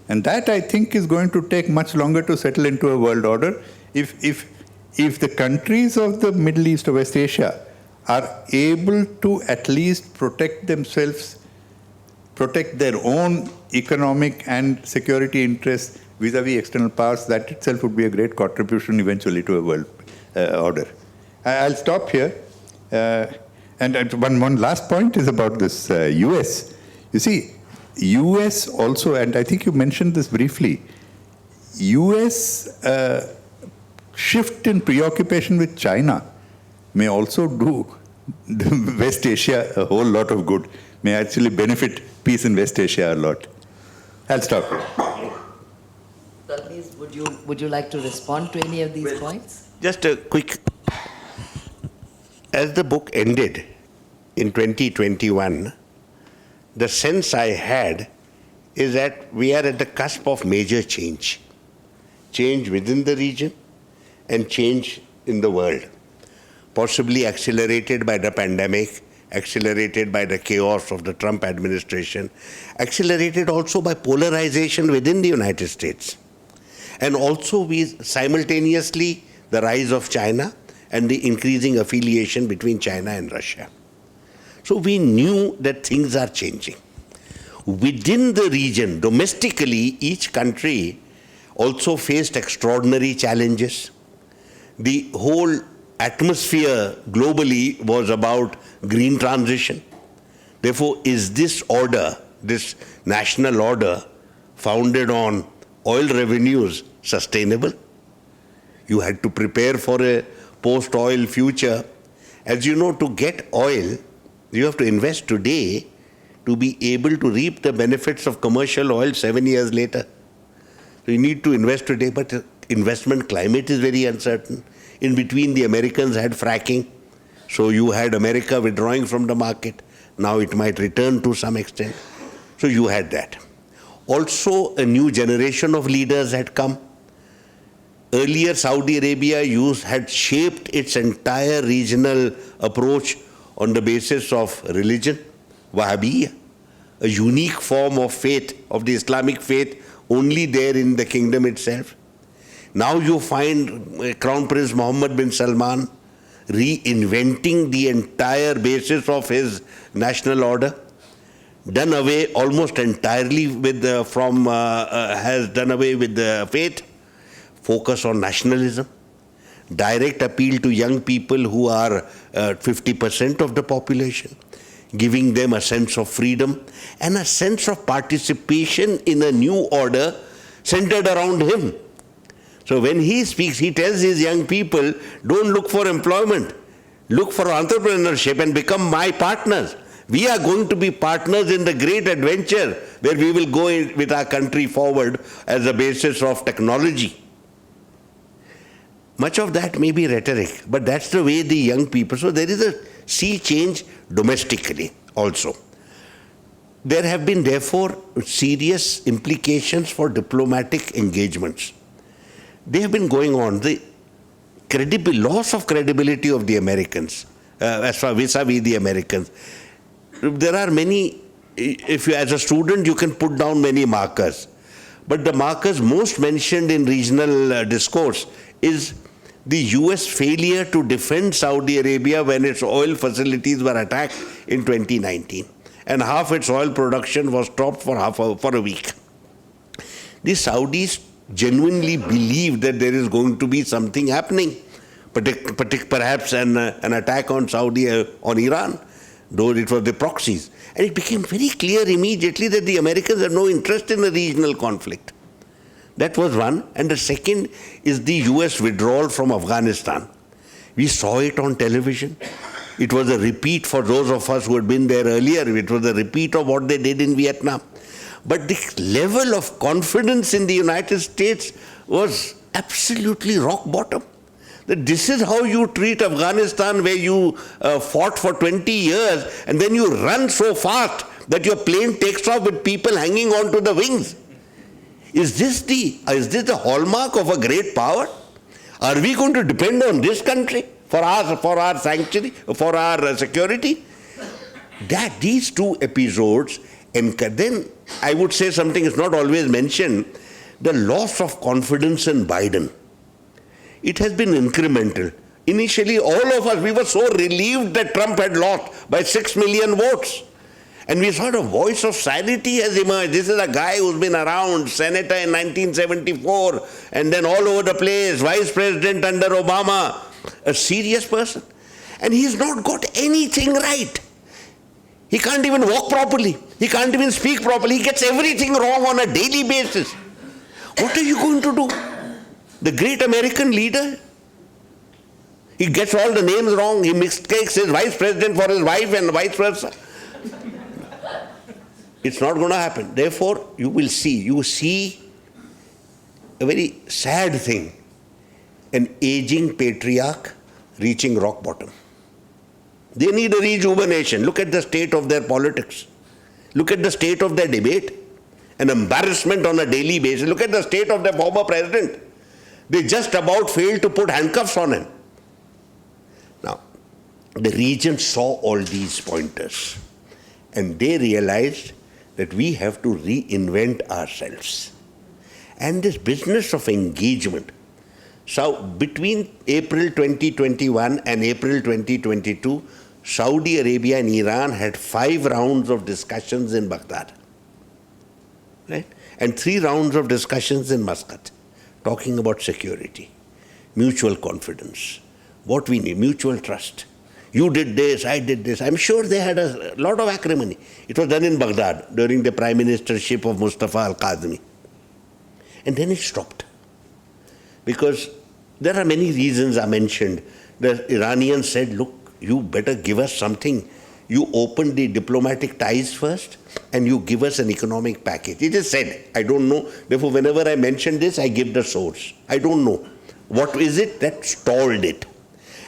And that, I think, is going to take much longer to settle into a world order if the countries of the Middle East or West Asia are able to at least protect themselves, protect their own economic and security interests vis-a-vis external powers. That itself would be a great contribution eventually to a world order. I'll stop here. And one last point is about this US. You see, US also, and I think you mentioned this briefly, US shift in preoccupation with China may also do West Asia a whole lot of good, may actually benefit peace in West Asia a lot. I'll stop here. Talmiz, would you like to respond to any of these points? Just a quick, as the book ended in 2021, the sense I had is that we are at the cusp of major change. Change within the region and change in the world. Possibly accelerated by the pandemic, accelerated by the chaos of the Trump administration, accelerated also by polarization within the United States. And also simultaneously the rise of China and the increasing affiliation between China and Russia. So we knew that things are changing. Within the region, domestically, each country also faced extraordinary challenges. The whole atmosphere globally was about green transition. Therefore, is this order, this national order, founded on oil revenues, sustainable? You had to prepare for a post-oil future. As you know, to get oil, you have to invest today to be able to reap the benefits of commercial oil 7 years later. So you need to invest today, but the investment climate is very uncertain. In between, the Americans had fracking, so you had America withdrawing from the market. Now it might return to some extent. So you had that. Also, a new generation of leaders had come. Earlier, Saudi Arabia had shaped its entire regional approach on the basis of religion, Wahhabiyya, a unique form of faith, of the Islamic faith, only there in the kingdom itself. Now you find Crown Prince Mohammed bin Salman reinventing the entire basis of his national order, done away almost entirely with has done away with the faith, focus on nationalism, direct appeal to young people who are 50% of the population, giving them a sense of freedom and a sense of participation in a new order centered around him. So when he speaks, he tells his young people, don't look for employment. Look for entrepreneurship and become my partners. We are going to be partners in the great adventure where we will go with our country forward as a basis of technology. Much of that may be rhetoric, but that's the way the young people. So there is a sea change domestically also. There have been therefore serious implications for diplomatic engagements. They have been going on. The loss of credibility of the Americans, as far vis-a-vis the Americans. There are many, if you as a student you can put down many markers. But the markers most mentioned in regional discourse is the US failure to defend Saudi Arabia when its oil facilities were attacked in 2019. And half its oil production was stopped for a week. The Saudis genuinely believe that there is going to be something happening, perhaps an attack on on Iran, though it was the proxies. And it became very clear immediately that the Americans have no interest in a regional conflict. That was one. And the second is the US withdrawal from Afghanistan. We saw it on television. It was a repeat for those of us who had been there earlier. It was a repeat of what they did in Vietnam. But the level of confidence in the United States was absolutely rock bottom. That this is how you treat Afghanistan, where you fought for 20 years and then you run so fast that your plane takes off with people hanging onto the wings. Is this the hallmark of a great power? Are we going to depend on this country for our sanctuary, for our security? These two episodes, and then I would say something is not always mentioned, the loss of confidence in Biden. It has been incremental. Initially, all of us, we were so relieved that Trump had lost by 6 million votes. And we thought a voice of sanity has emerged. This is a guy who's been around, senator in 1974, and then all over the place, vice president under Obama, a serious person. And he's not got anything right. He can't even walk properly. He can't even speak properly. He gets everything wrong on a daily basis. What are you going to do? The great American leader, he gets all the names wrong. He mistakes his vice president for his wife and vice versa. It's not going to happen. Therefore, you see a very sad thing, an aging patriarch reaching rock bottom. They need a rejuvenation. Look at the state of their politics. Look at the state of their debate. An embarrassment on a daily basis. Look at the state of their former president. They just about failed to put handcuffs on him. Now, the region saw all these pointers and they realized that we have to reinvent ourselves. And this business of engagement. So between April 2021 and April 2022, Saudi Arabia and Iran had 5 rounds of discussions in Baghdad, right? And 3 rounds of discussions in Muscat, talking about security, mutual confidence, what we need, mutual trust. You did this, I did this. I'm sure they had a lot of acrimony. It was done in Baghdad during the prime ministership of Mustafa al-Kazmi. And then it stopped. Because there are many reasons I mentioned. The Iranians said, look, you better give us something. You open the diplomatic ties first and you give us an economic package. It is said, I don't know. Therefore, whenever I mention this, I give the source. I don't know. What is it that stalled it?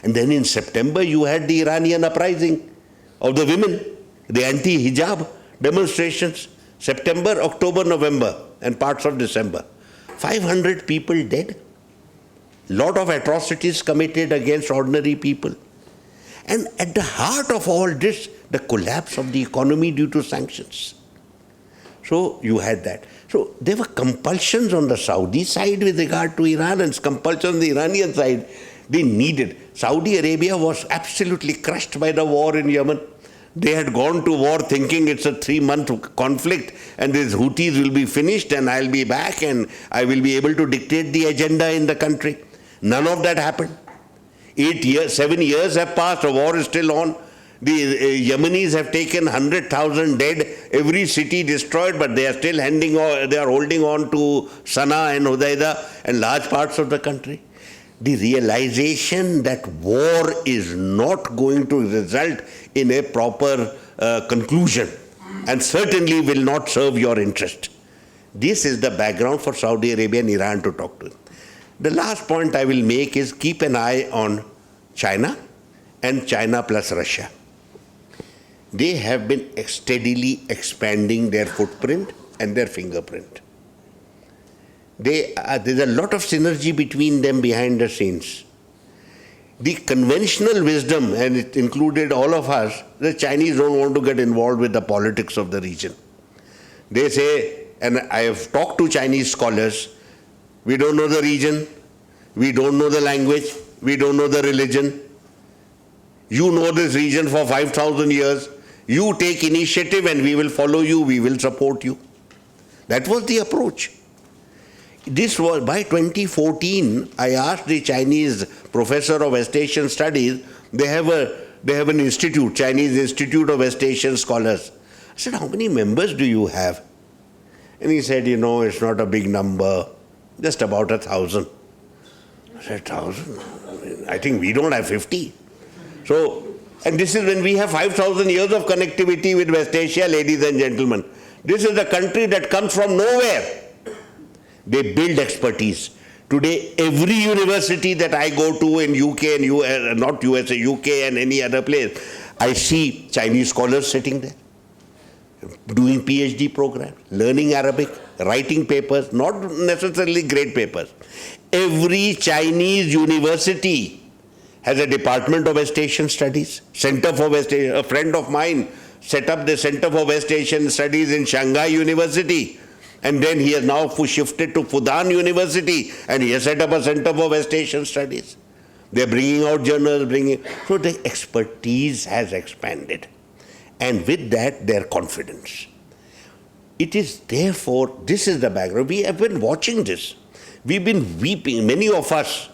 And then in September, you had the Iranian uprising of the women, the anti-hijab demonstrations, September, October, November, and parts of December. 500 people dead. Lot of atrocities committed against ordinary people. And at the heart of all this, the collapse of the economy due to sanctions. So you had that. So there were compulsions on the Saudi side with regard to Iran and compulsions on the Iranian side. They needed. Saudi Arabia was absolutely crushed by the war in Yemen. They had gone to war thinking it's a 3-month conflict and these Houthis will be finished and I'll be back and I will be able to dictate the agenda in the country. None of that happened. 7 years have passed, the war is still on. The Yemenis have taken 100,000 dead, every city destroyed, but they are still holding on to Sana'a and Hudaydah and large parts of the country. The realization that war is not going to result in a proper conclusion and certainly will not serve your interest. This is the background for Saudi Arabia and Iran to talk to. The last point I will make is keep an eye on China and China plus Russia. They have been steadily expanding their footprint and their fingerprint. There's a lot of synergy between them behind the scenes. The conventional wisdom, and it included all of us, the Chinese don't want to get involved with the politics of the region. They say, and I have talked to Chinese scholars, we don't know the region, we don't know the language, we don't know the religion. You know this region for 5,000 years. You take initiative and we will follow you, we will support you. That was the approach. This was, by 2014, I asked the Chinese professor of West Asian Studies, they have an institute, Chinese Institute of West Asian Scholars. I said, how many members do you have? And he said, it's not a big number, just about 1,000. I said, 1,000? I think we don't have 50. So, and this is when we have 5,000 years of connectivity with West Asia, ladies and gentlemen. This is a country that comes from nowhere. They build expertise. Today, every university that I go to in UK and not USA, UK and any other place, I see Chinese scholars sitting there, doing PhD programs, learning Arabic, writing papers, not necessarily great papers. Every Chinese university has a department of West Asian Studies, Center for West Asian. A friend of mine set up the Center for West Asian Studies in Shanghai University. And then he has now shifted to Fudan University and he has set up a Center for West Asian Studies. They're bringing out journals, so the expertise has expanded. And with that, their confidence. It is therefore, this is the background. We have been watching this. We've been weeping. Many of us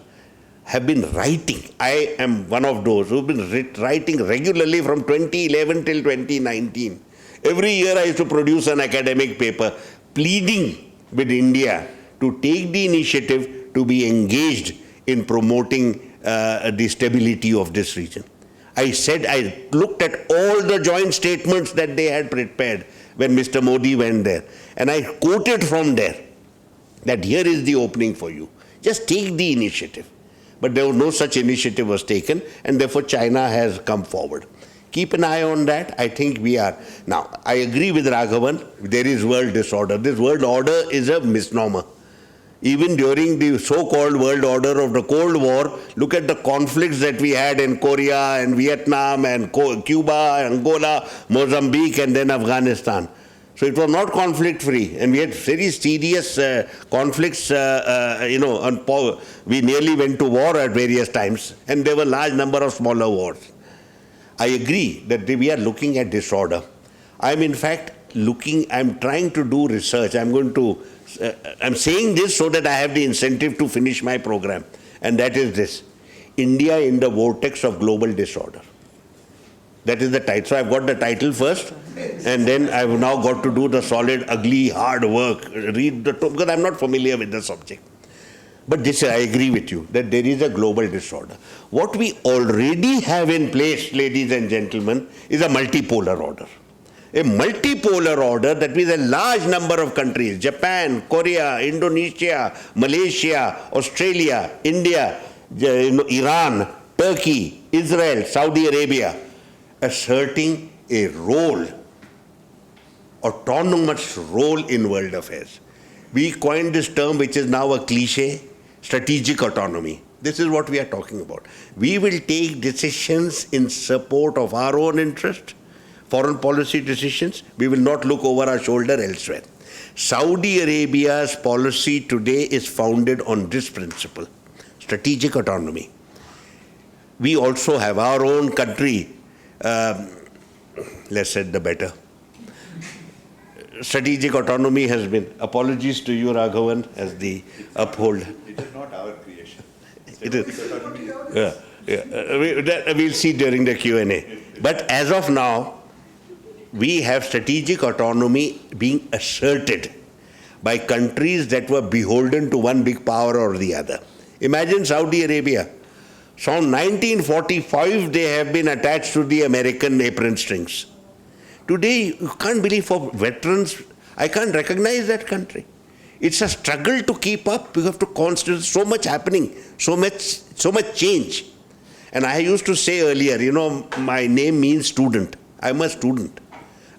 have been writing. I am one of those who've been writing regularly from 2011 till 2019. Every year I used to produce an academic paper pleading with India to take the initiative to be engaged in promoting the stability of this region. I said, I looked at all the joint statements that they had prepared when Mr. Modi went there. And I quoted from there that here is the opening for you. Just take the initiative. But there was no such initiative was taken, and therefore China has come forward. Keep an eye on that. I think we are. Now, I agree with Raghavan. There is world disorder. This world order is a misnomer. Even during the so-called world order of the Cold War, look at the conflicts that we had in Korea and Vietnam and Cuba, Angola, Mozambique, and then Afghanistan. So it was not conflict-free, and we had very serious conflicts, we nearly went to war at various times, and there were a large number of smaller wars. I agree that we are looking at disorder. I'm in fact I'm trying to do research. I'm saying this so that I have the incentive to finish my program, and that is this: India in the vortex of global disorder. That is the title. So I've got the title first, and then I've now got to do the solid, ugly, hard work, because I'm not familiar with the subject. But this, I agree with you, that there is a global disorder. What we already have in place, ladies and gentlemen, is a multipolar order. A multipolar order that means a large number of countries, Japan, Korea, Indonesia, Malaysia, Australia, India, Iran, Turkey, Israel, Saudi Arabia, asserting a role, autonomous role in world affairs. We coined this term, which is now a cliche, strategic autonomy. This is what we are talking about. We will take decisions in support of our own interest, foreign policy decisions. We will not look over our shoulder elsewhere. Saudi Arabia's policy today is founded on this principle, strategic autonomy. We also have our own country, less said the better. Strategic autonomy has been, apologies to you, Raghavan, as the upholder. It is not our creation. It is. We'll see during the Q&A. But as of now, we have strategic autonomy being asserted by countries that were beholden to one big power or the other. Imagine Saudi Arabia. From 1945, they have been attached to the American apron strings. Today, you can't believe, for veterans, I can't recognize that country. It's a struggle to keep up. You have to constantly, so much happening, so much change. And I used to say earlier, you know, my name means student. I'm a student.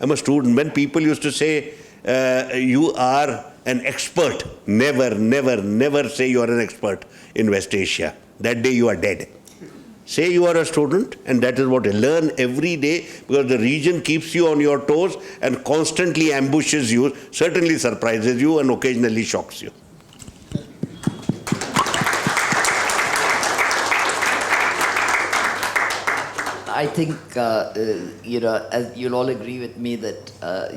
I'm a student. When people used to say, you are an expert, never say you are an expert in West Asia. That day you are dead. Say you are a student, and that is what you learn every day, because the region keeps you on your toes and constantly ambushes you, certainly surprises you, and occasionally shocks you. I think, you know, as you'll all agree with me that,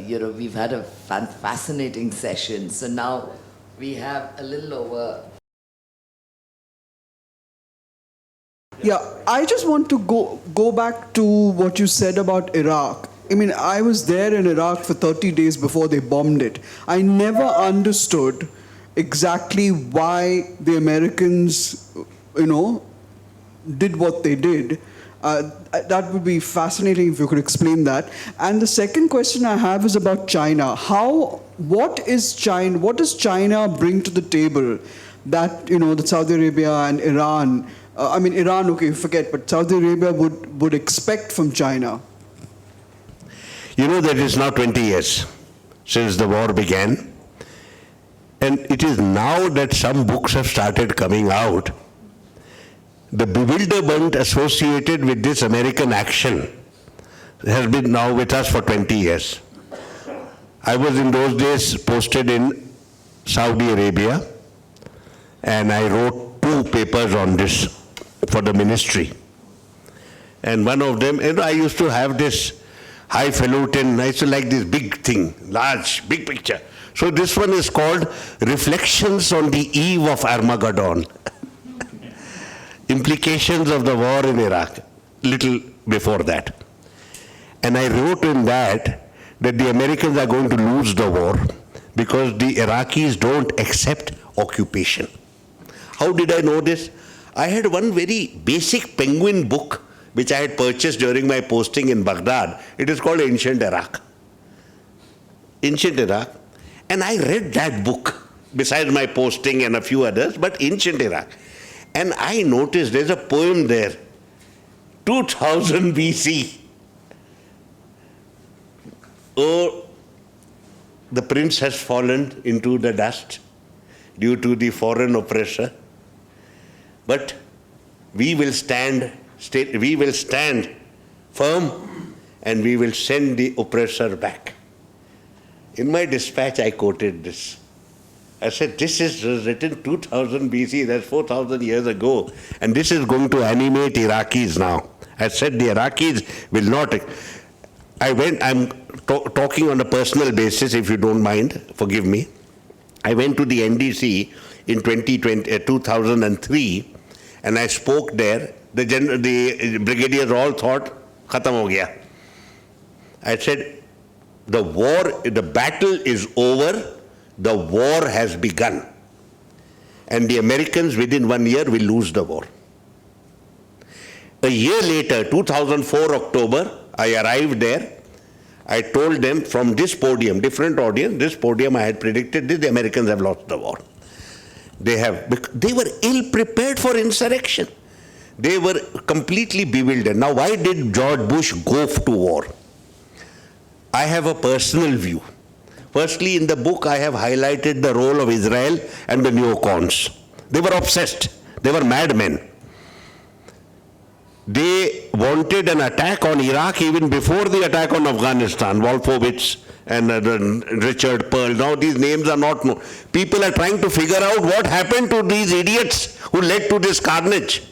you know, we've had a fascinating session. So now we have a little over. Yeah, I just want to go back to what you said about Iraq. I mean, I was there in Iraq for 30 days before they bombed it. I never understood exactly why the Americans, you know, did what they did. That would be fascinating if you could explain that. And the second question I have is about China. What does China bring to the table that, you know, that Saudi Arabia and Iran, I mean, Iran, okay, forget, but Saudi Arabia would expect from China? You know that it's now 20 years since the war began, and it is now that some books have started coming out. The bewilderment associated with this American action has been now with us for 20 years. I was in those days posted in Saudi Arabia, and I wrote 2 papers on this for the ministry. And one of them, you know, I used to have this highfalutin, I used to like this big thing, large, big picture. So this one is called Reflections on the Eve of Armageddon. Implications of the war in Iraq, little before that. And I wrote in that the Americans are going to lose the war because the Iraqis don't accept occupation. How did I know this? I had one very basic penguin book which I had purchased during my posting in Baghdad. It is called Ancient Iraq. Ancient Iraq. And I read that book, besides my posting and a few others, but Ancient Iraq. And I noticed there's a poem there, 2000 BC. Oh, the prince has fallen into the dust due to the foreign oppressor. But we will stand firm, and we will send the oppressor back. In my dispatch, I quoted this. I said, this is written 2000 BC, that's 4,000 years ago, and this is going to animate Iraqis now. I said the Iraqis will not. I'm talking on a personal basis, if you don't mind, forgive me. I went to the NDC in 2003, and I spoke there. The brigadiers all thought, khatam ho gaya. I said, the battle is over, the war has begun. And the Americans within 1 year will lose the war. A year later, 2004 October, I arrived there. I told them from this podium, different audience, this podium I had predicted this, the Americans have lost the war. They were ill prepared for insurrection. They were completely bewildered. Now, why did George Bush go to war? I have a personal view. Firstly, in the book, I have highlighted the role of Israel and the neocons. They were obsessed. They were madmen. They wanted an attack on Iraq even before the attack on Afghanistan. Wolfowitz and Richard Pearl. Now these names are not known. People are trying to figure out what happened to these idiots who led to this carnage.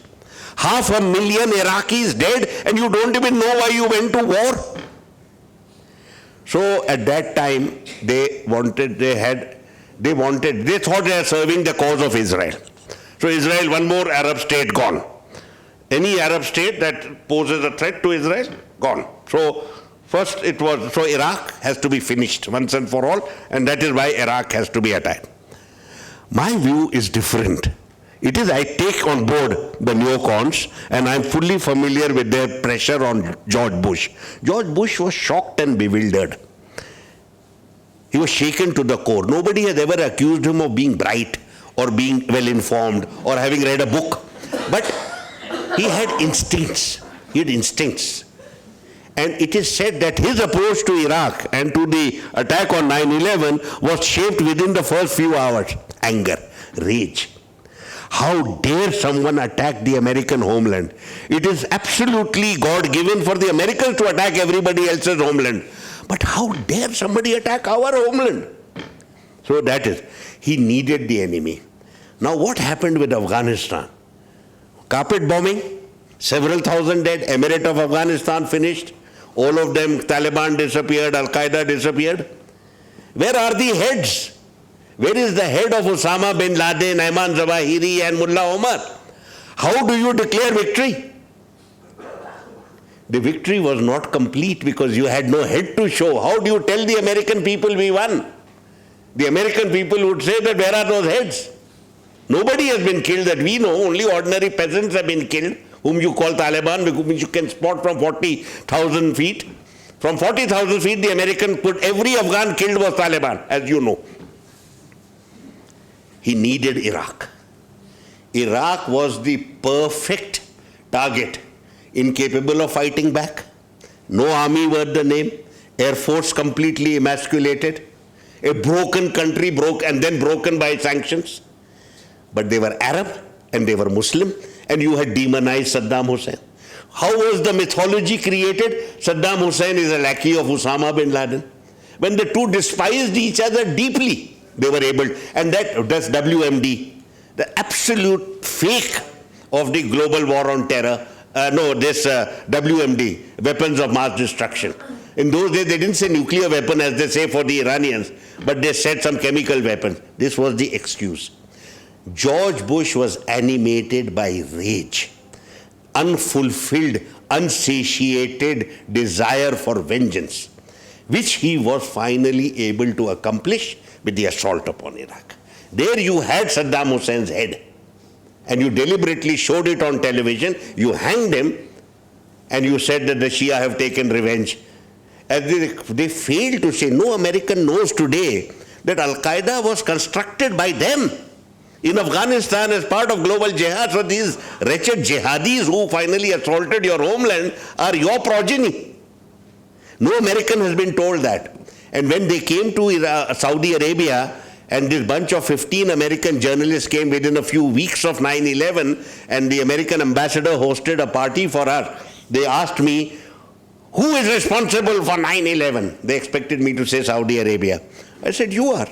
500,000 Iraqis dead, and you don't even know why you went to war. So at that time, they thought they are serving the cause of Israel. So Israel, one more Arab state gone. Any Arab state that poses a threat to Israel, gone. So first it was, so Iraq has to be finished once and for all, and that is why Iraq has to be attacked. My view is different. It is, I take on board the neocons, and I'm fully familiar with their pressure on George Bush. George Bush was shocked and bewildered. He was shaken to the core. Nobody has ever accused him of being bright or being well informed or having read a book. But he had instincts. He had instincts. And it is said that his approach to Iraq and to the attack on 9/11 was shaped within the first few hours. Anger, rage. How dare someone attack the American homeland? It is absolutely God-given for the Americans to attack everybody else's homeland. But how dare somebody attack our homeland? So that is, he needed the enemy. Now what happened with Afghanistan? Carpet bombing, several thousand dead, Emirate of Afghanistan finished, all of them, Taliban disappeared, Al-Qaeda disappeared. Where are the heads? Where is the head of Osama bin Laden, Ayman Zawahiri and Mullah Omar? How do you declare victory? The victory was not complete because you had no head to show. How do you tell the American people we won? The American people would say that where are those heads? Nobody has been killed that we know, only ordinary peasants have been killed, whom you call Taliban, which you can spot from 40,000 feet. From 40,000 feet, the American put every Afghan killed was Taliban, as you know. He needed Iraq. Iraq was the perfect target, incapable of fighting back. No army worth the name, air force completely emasculated, a broken country, and then broken by sanctions. But they were Arab and they were Muslim, and you had demonized Saddam Hussein. How was the mythology created? Saddam Hussein is a lackey of Osama bin Laden. When the two despised each other deeply, they were able, and that's WMD, the absolute fake of the global war on terror. WMD, weapons of mass destruction. In those days, they didn't say nuclear weapon as they say for the Iranians, but they said some chemical weapon. This was the excuse. George Bush was animated by rage, unfulfilled, unsatiated desire for vengeance, which he was finally able to accomplish with the assault upon Iraq. There you had Saddam Hussein's head, and you deliberately showed it on television, you hanged him, and you said that the Shia have taken revenge. As they failed to say, no American knows today that Al-Qaeda was constructed by them in Afghanistan as part of global jihad. So these wretched jihadis who finally assaulted your homeland are your progeny. No American has been told that. And when they came to Saudi Arabia, and this bunch of 15 American journalists came within a few weeks of 9/11, and the American ambassador hosted a party for us, they asked me, who is responsible for 9/11? They expected me to say Saudi Arabia. I said, you are.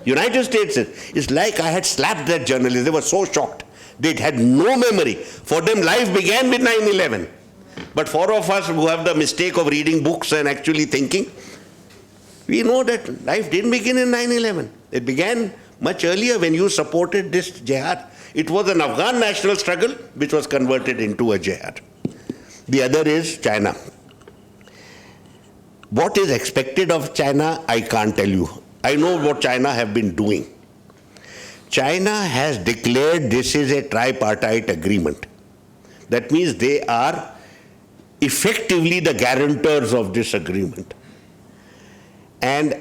United States is. It's like I had slapped that journalist. They were so shocked. They had no memory. For them, life began with 9/11. But for of us who have the mistake of reading books and actually thinking, we know that life didn't begin in 9/11. It began much earlier when you supported this jihad. It was an Afghan national struggle which was converted into a jihad. The other is China. What is expected of China, I can't tell you. I know what China have been doing. China has declared this is a tripartite agreement. That means they are effectively the guarantors of this agreement. And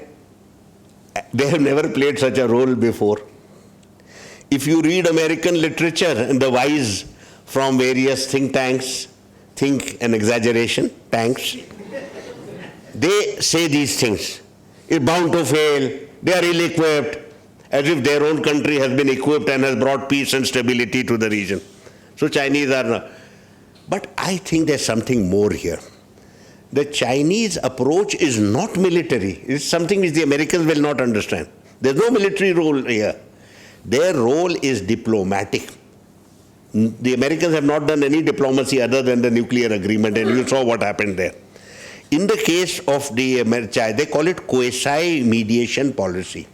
they have never played such a role before. If you read American literature and the wise from various think tanks, think and exaggeration tanks, they say these things. It's bound to fail, they are ill-equipped, as if their own country has been equipped and has brought peace and stability to the region. So Chinese are not. But I think there's something more here. The Chinese approach is not military. It's something which the Americans will not understand. There's no military role here. Their role is diplomatic. The Americans have not done any diplomacy other than the nuclear agreement, and you saw what happened there. In the case of the they call it quasi-mediation policy.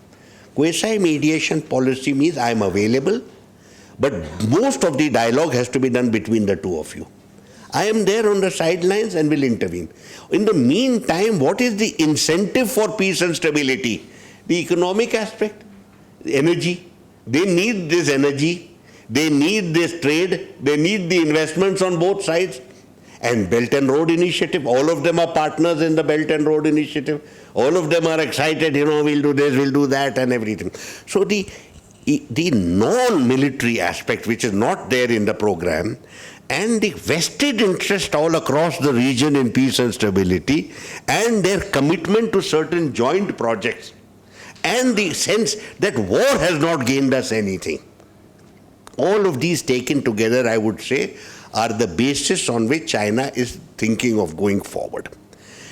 Quasi-mediation policy means I'm available, But most of the dialogue has to be done between the two of you. I am there on the sidelines and will intervene. In the meantime, what is the incentive for peace and stability? The economic aspect, the energy. They need this energy. They need this trade. They need the investments on both sides. And Belt and Road Initiative, all of them are partners in the Belt and Road Initiative. All of them are excited, we'll do this, we'll do that and everything. So the non-military aspect, which is not there in the program, and the vested interest all across the region in peace and stability, and their commitment to certain joint projects, and the sense that war has not gained us anything. All of these taken together, I would say, are the basis on which China is thinking of going forward.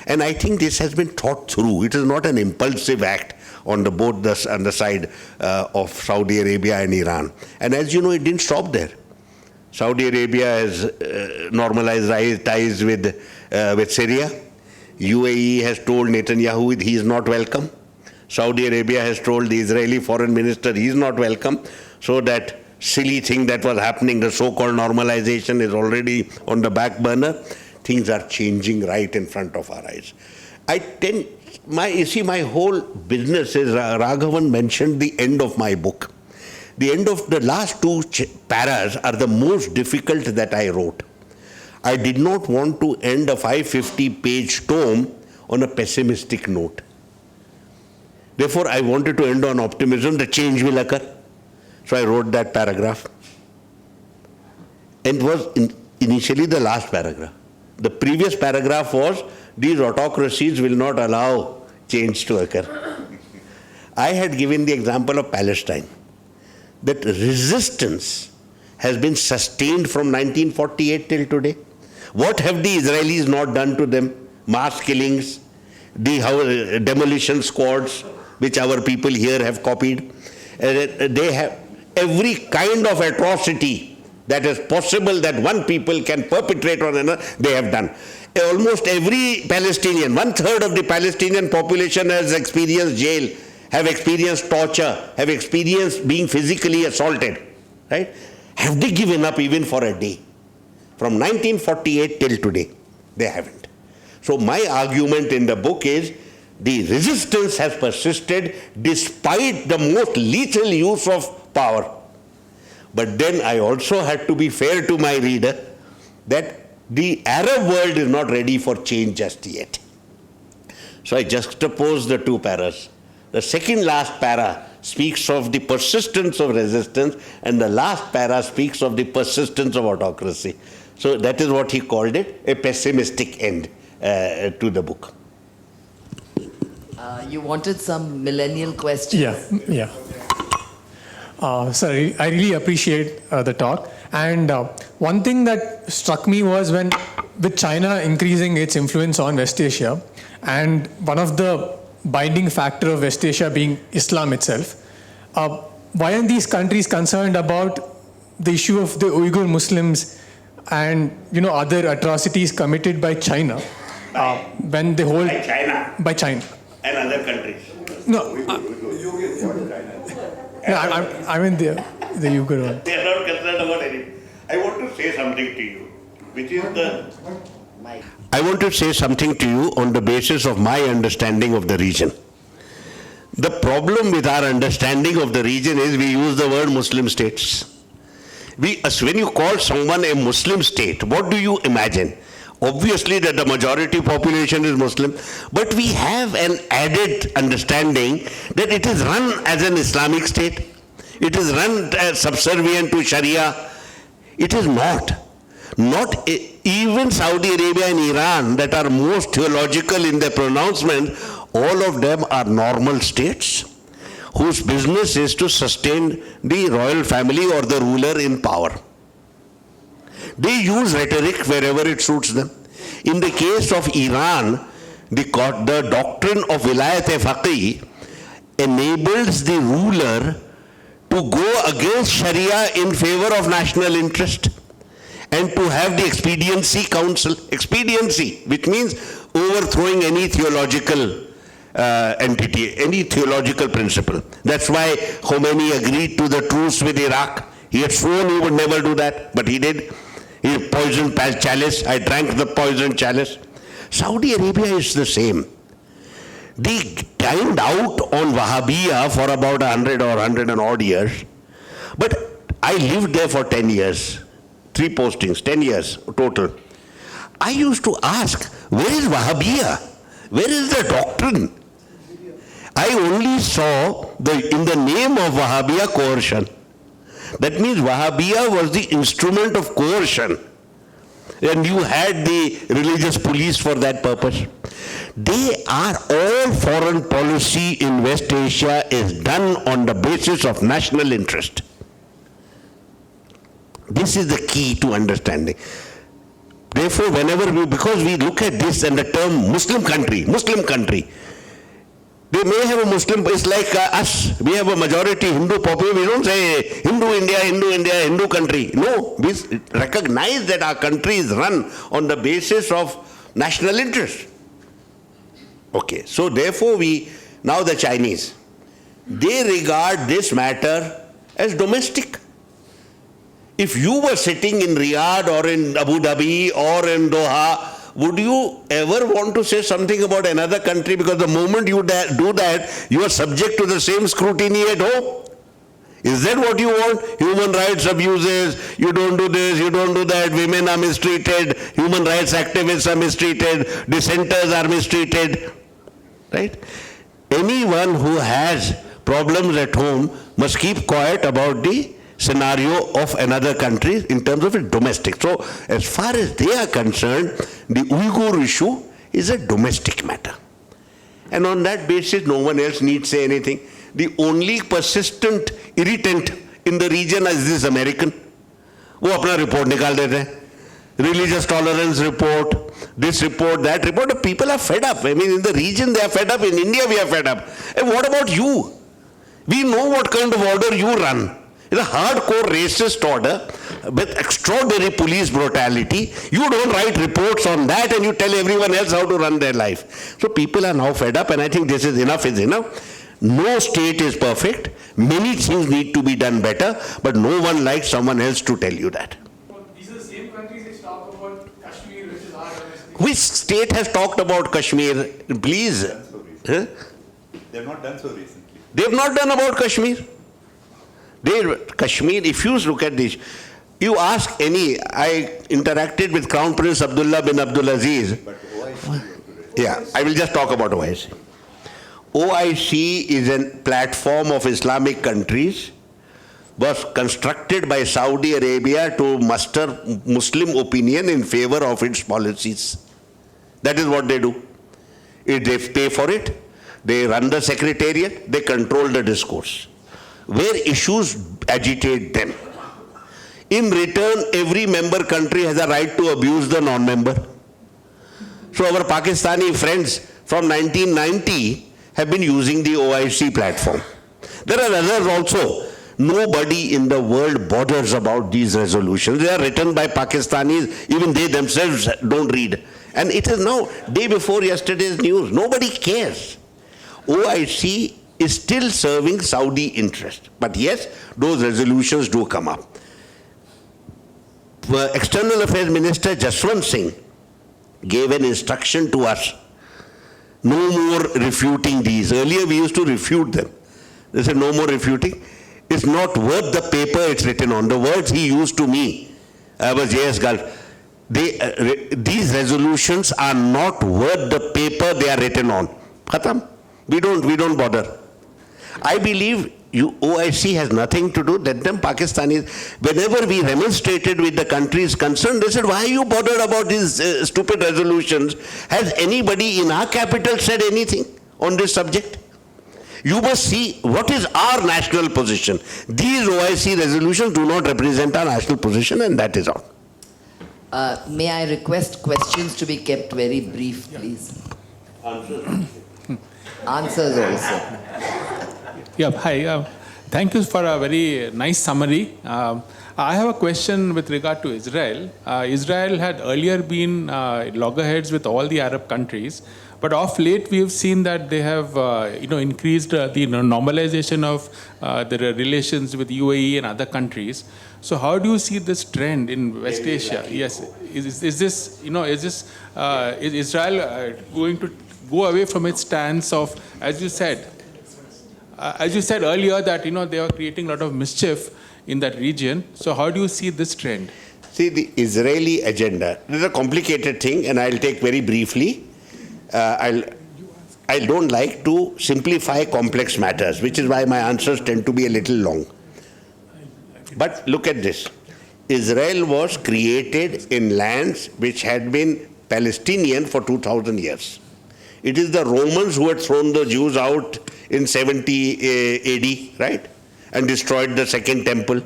And I think this has been thought through. It is not an impulsive act on the side of Saudi Arabia and Iran. And as you know, it didn't stop there. Saudi Arabia has normalized ties with Syria. UAE has told Netanyahu he is not welcome. Saudi Arabia has told the Israeli foreign minister he is not welcome. So that silly thing that was happening, the so-called normalization, is already on the back burner. Things are changing right in front of our eyes. My whole business is, Raghavan mentioned the end of my book. The end of the last two paras are the most difficult that I wrote. I did not want to end a 550-page tome on a pessimistic note. Therefore, I wanted to end on optimism that change will occur. So I wrote that paragraph. And it was initially the last paragraph. The previous paragraph was, these autocracies will not allow change to occur. I had given the example of Palestine, that resistance has been sustained from 1948 till today. What have the Israelis not done to them? Mass killings, the demolition squads, which our people here have copied. They have every kind of atrocity that is possible that one people can perpetrate on another, they have done. Almost every Palestinian, 1/3 of the Palestinian population has experienced jail, have experienced torture, have experienced being physically assaulted, right? Have they given up even for a day? From 1948 till today, they haven't. So my argument in the book is, the resistance has persisted despite the most lethal use of power. But then I also had to be fair to my reader that the Arab world is not ready for change just yet. So I juxtapose the two paras. The second last para speaks of the persistence of resistance, and the last para speaks of the persistence of autocracy. So that is what he called it, a pessimistic end to the book. You wanted some millennial questions. Yeah. So I really appreciate the talk. And one thing that struck me was with China increasing its influence on West Asia, and one of the binding factor of West Asia being Islam itself, why aren't these countries concerned about the issue of the Uyghur Muslims and other atrocities committed by China when they hold by China And other countries. No, I mean the Uyghur one. They are not concerned about anything. I want to say something to you, which is I want to say something to you on the basis of my understanding of the region. The problem with our understanding of the region is we use the word Muslim states. When you call someone a Muslim state, what do you imagine? Obviously that the majority population is Muslim, but we have an added understanding that it is run as an Islamic state. It is run as subservient to Sharia. It is not. Even Saudi Arabia and Iran, that are most theological in their pronouncement, all of them are normal states whose business is to sustain the royal family or the ruler in power. They use rhetoric wherever it suits them. In the case of Iran, the doctrine of Vilayat-e-Faqih enables the ruler to go against Sharia in favor of national interest and to have the expediency council. Expediency, which means overthrowing any theological entity, any theological principle. That's why Khomeini agreed to the truce with Iraq He had sworn he would never do that, but he did. He poisoned chalice. I drank the poisoned chalice. Saudi Arabia is the same. They dined out on Wahhabiyya for about 100 or 100 and odd years. But I lived there for 10 years. 3 postings, 10 years total. I used to ask, where is Wahhabiyya? Where is the doctrine? I only saw in the name of Wahhabiyya coercion. That means Wahhabiyya was the instrument of coercion. And you had the religious police for that purpose. They are all foreign policy in West Asia is done on the basis of national interest. This is the key to understanding. Therefore, because we look at this and the term Muslim country, they may have a Muslim, it's like us, we have a majority Hindu population, we don't say Hindu India, Hindu country. No, we recognize that our country is run on the basis of national interest. Okay, so therefore now the Chinese, they regard this matter as domestic. If you were sitting in Riyadh or in Abu Dhabi or in Doha, would you ever want to say something about another country? Because the moment you do that, you are subject to the same scrutiny at home. Is that what you want? Human rights abuses, you don't do this, you don't do that, women are mistreated, human rights activists are mistreated, dissenters are mistreated. Right? Anyone who has problems at home must keep quiet about the scenario of another country in terms of its domestic. So, as far as they are concerned, the Uyghur issue is a domestic matter. And on that basis, no one else needs say anything. The only persistent irritant in the region is this American. वो अपना report निकाल देते हैं. Religious tolerance report, this report, that report. The people are fed up. I mean, in the region they are fed up. In India we are fed up. And what about you? We know what kind of order you run. It's a hardcore racist order with extraordinary police brutality. You don't write reports on that and you tell everyone else how to run their life. So people are now fed up, and I think this is enough is enough. No state is perfect. Many things need to be done better, but no one likes someone else to tell you that. Well, these are the same countries which talk about Kashmir, which is our domestic. Which state has talked about Kashmir? Please. They have not done so recently. They have not done about Kashmir. Kashmir, if you look at this, you ask any, I interacted with Crown Prince Abdullah bin Abdulaziz. But OIC, Yeah, I will just talk about OIC. OIC is a platform of Islamic countries, was constructed by Saudi Arabia to muster Muslim opinion in favor of its policies. That is what they do. They pay for it, they run the secretariat, they control the discourse. Where issues agitate them. In return, every member country has a right to abuse the non-member. So our Pakistani friends from 1990 have been using the OIC platform. There are others also. Nobody in the world bothers about these resolutions. They are written by Pakistanis, even they themselves don't read. And it is now day before yesterday's news. Nobody cares. OIC is still serving Saudi interest. But yes, those resolutions do come up. External Affairs Minister Jaswant Singh gave an instruction to us. No more refuting these. Earlier we used to refute them. They said no more refuting. It's not worth the paper it's written on. The words he used to me, I was JS Gulf. These resolutions are not worth the paper they are written on. Khatam. We don't bother. I believe OIC has nothing to do. That them Pakistanis, whenever we remonstrated with the countries concerned, they said, why are you bothered about these stupid resolutions? Has anybody in our capital said anything on this subject? You must see what is our national position. These OIC resolutions do not represent our national position, and that is all. May I request questions to be kept very brief, please? Answers also. Yeah, hi. Thank you for a very nice summary. I have a question with regard to Israel. Israel had earlier been loggerheads with all the Arab countries, But of late, we have seen that they have, increased the normalization of their relations with UAE and other countries. So how do you see this trend in West Asia? Yes, is Israel going to go away from its stance of, as you said earlier, that they are creating a lot of mischief in that region. So how do you see this trend? See, the Israeli agenda is a complicated thing, and I'll take very briefly. I don't like to simplify complex matters, which is why my answers tend to be a little long. But look at this. Israel was created in lands which had been Palestinian for 2,000 years. It is the Romans who had thrown the Jews out in 70 AD, right? And destroyed the second temple.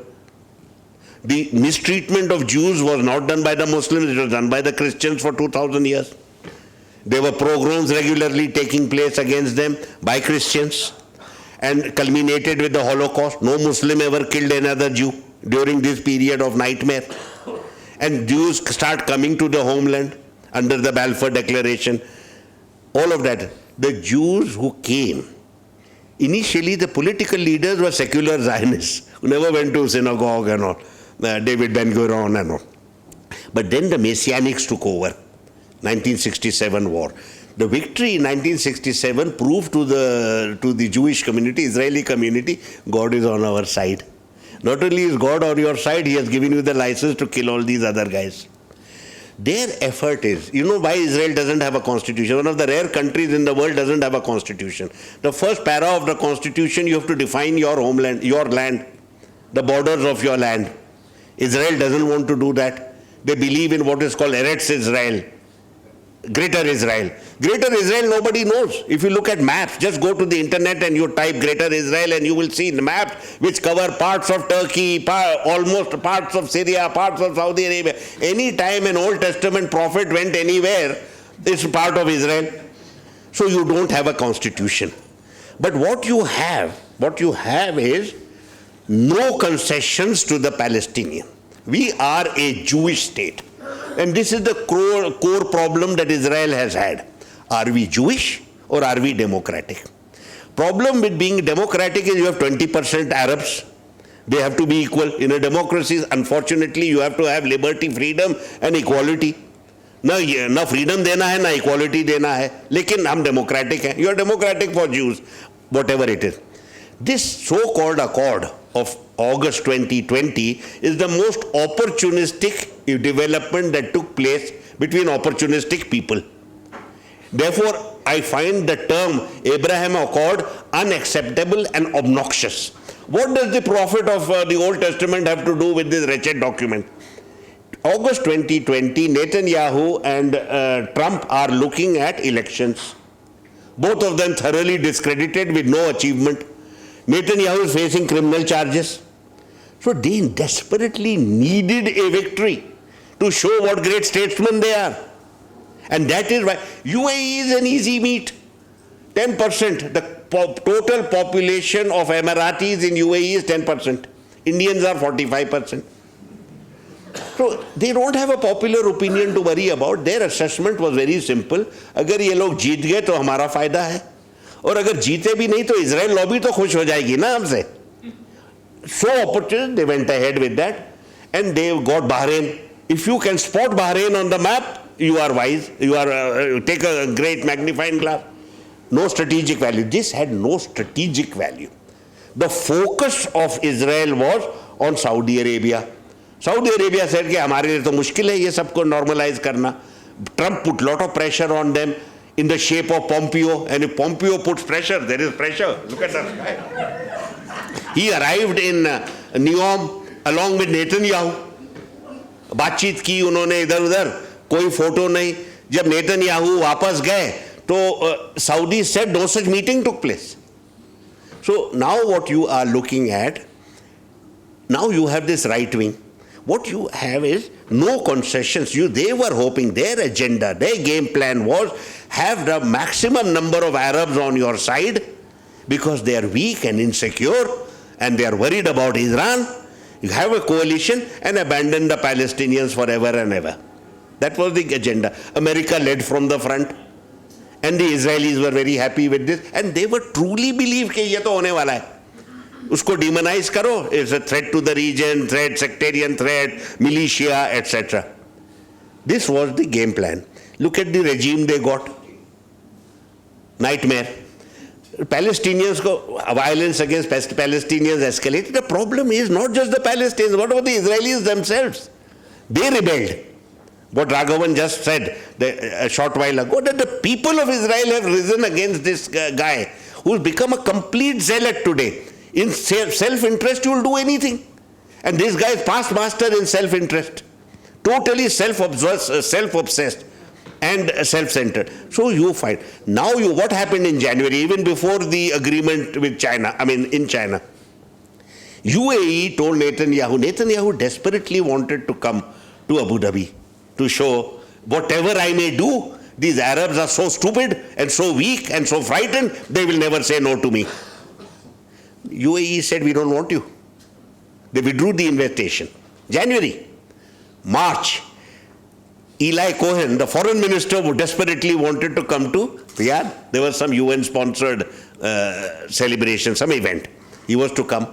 The mistreatment of Jews was not done by the Muslims, it was done by the Christians for 2,000 years. There were pogroms regularly taking place against them by Christians, and culminated with the Holocaust. No Muslim ever killed another Jew during this period of nightmare. And Jews start coming to the homeland under the Balfour Declaration. All of that. The Jews who came, initially the political leaders were secular Zionists, who never went to synagogue and all. David Ben-Gurion and all. But then the Messianics took over, 1967 war. The victory in 1967 proved to the Jewish community, Israeli community, God is on our side. Not only is God on your side, He has given you the license to kill all these other guys. Their effort is, why Israel doesn't have a constitution? One of the rare countries in the world doesn't have a constitution. The first para of the constitution, you have to define your homeland, your land, the borders of your land. Israel doesn't want to do that. They believe in what is called Eretz Israel, Greater Israel. Greater Israel nobody knows. If you look at maps, just go to the internet and you type Greater Israel and you will see maps which cover parts of Turkey, almost parts of Syria, parts of Saudi Arabia. Any time an Old Testament prophet went anywhere, it's part of Israel. So you don't have a constitution. But what you have is no concessions to the Palestinian. We are a Jewish state. And this is the core problem that Israel has had. Are we Jewish or are we democratic? Problem with being democratic is you have 20% Arabs. They have to be equal. In a democracy, unfortunately, you have to have liberty, freedom and equality. ना freedom देना है, ना equality देना है. लेकिन हम democratic हैं. You are democratic for Jews, whatever it is. This so-called accord of August 2020 is the most opportunistic development that took place between opportunistic people. Therefore, I find the term Abraham Accord unacceptable and obnoxious. What does the prophet of the Old Testament have to do with this wretched document? August 2020, Netanyahu and Trump are looking at elections. Both of them thoroughly discredited with no achievement. Netanyahu is facing criminal charges. So they desperately needed a victory to show what great statesmen they are. And that is why UAE is an easy meet. 10%. The total population of Emiratis in UAE is 10%. Indians are 45%. So they don't have a popular opinion to worry about. Their assessment was very simple. अगर ये लोग जीत गए तो हमारा फायदा है, और अगर जीते भी नहीं तो इजराइल लॉबी तो खुश हो जाएगी ना हमसे. So opportune, they went ahead with that, and they got Bahrain. If you can spot Bahrain on the map, you are wise. You are take a great magnifying glass. No strategic value. This had no strategic value. The focus of Israel was on Saudi Arabia. Saudi Arabia said कि हमारे लिए तो मुश्किल है ये सबको normalize करना. Trump put lot of pressure on them in the shape of Pompeo, and if Pompeo puts pressure, there is pressure. Look at that guy. He arrived in Neom along with Netanyahu. बातचीत की उन्होंने इधर-उधर, कोई photo नहीं. जब Netanyahu वापस गए तो Saudi said no such meeting took place. So now what you are looking at, now you have this right wing. What you have is no concessions. They were hoping, their agenda, their game plan was have the maximum number of Arabs on your side because they are weak and insecure and they are worried about Iran. You have a coalition and abandon the Palestinians forever and ever. That was the agenda. America led from the front. And the Israelis were very happy with this. And they were truly believed कि ये तो होने वाला है. उसको demonize करो. It's a threat to the region, threat, sectarian threat, militia, etc. This was the game plan. Look at the regime they got. Nightmare. Palestinians, violence against Palestinians escalated. The problem is not just the Palestinians. What about the Israelis themselves? They rebelled. What Raghavan just said a short while ago, that the people of Israel have risen against this guy who's become a complete zealot today. In self-interest, you will do anything. And this guy is past master in self-interest. Totally self-obsessed and self-centered. So you find. Now what happened in January, even before the agreement with China, in China, UAE told Netanyahu desperately wanted to come to Abu Dhabi to show whatever I may do, these Arabs are so stupid and so weak and so frightened, they will never say no to me. UAE said, we don't want you. They withdrew the invitation. January. March. Eli Cohen, the foreign minister, who desperately wanted to come to Riyadh. There was some UN-sponsored celebration, some event. He was to come.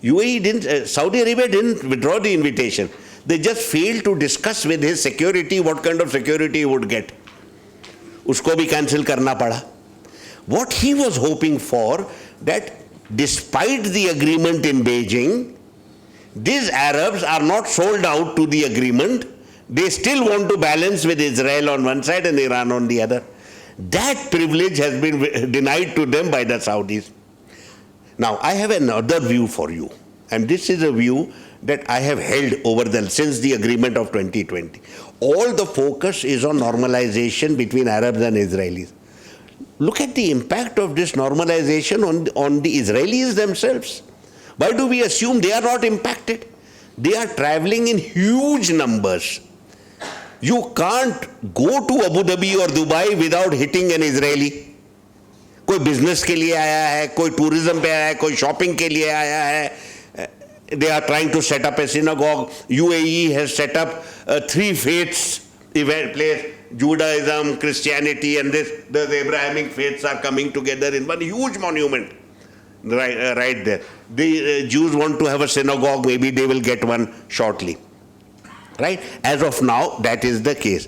UAE didn't, Saudi Arabia didn't withdraw the invitation. They just failed to discuss with his security what kind of security he would get. Usko bhi cancel karna pada. What he was hoping for, that despite the agreement in Beijing, these Arabs are not sold out to the agreement. They still want to balance with Israel on one side and Iran on the other. That privilege has been denied to them by the Saudis. Now, I have another view for you. And this is a view that I have held since the agreement of 2020. All the focus is on normalization between Arabs and Israelis. Look at the impact of this normalization on the Israelis themselves. Why do we assume they are not impacted? They are traveling in huge numbers. You can't go to Abu Dhabi or Dubai without hitting an Israeli. कोई business के लिए आया है, कोई tourism पे आया है, कोई shopping के लिए आया है. They are trying to set up a synagogue. UAE has set up 3 faiths event place. Judaism, Christianity, and the Abrahamic faiths are coming together in one huge monument. Right there. The Jews want to have a synagogue. Maybe they will get one shortly. Right? As of now, that is the case.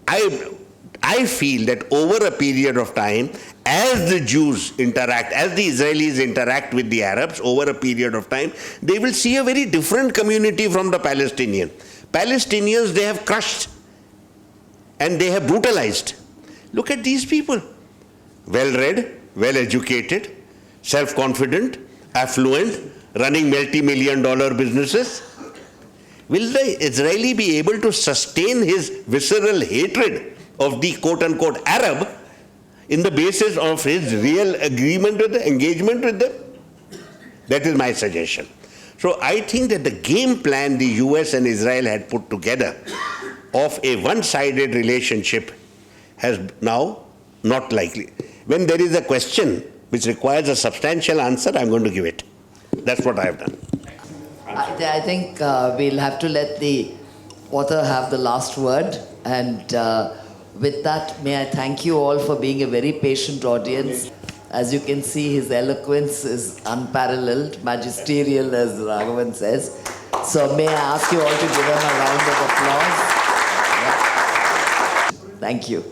I feel that over a period of time, as the Jews interact, as the Israelis interact with the Arabs over a period of time, they will see a very different community from the Palestinian. Palestinians, they have crushed and they have brutalized. Look at these people. Well-read, well-educated, self-confident, affluent, running multi-million-dollar businesses. Will the Israeli be able to sustain his visceral hatred of the quote-unquote Arab in the basis of his real agreement with them, engagement with them? That is my suggestion. So I think that the game plan the US and Israel had put together of a one-sided relationship has now not likely. When there is a question which requires a substantial answer, I'm going to give it. That's what I have done. I think we'll have to let the author have the last word. And with that, may I thank you all for being a very patient audience. As you can see, his eloquence is unparalleled, magisterial, as Raghavan says. So may I ask you all to give him a round of applause? Yeah. Thank you.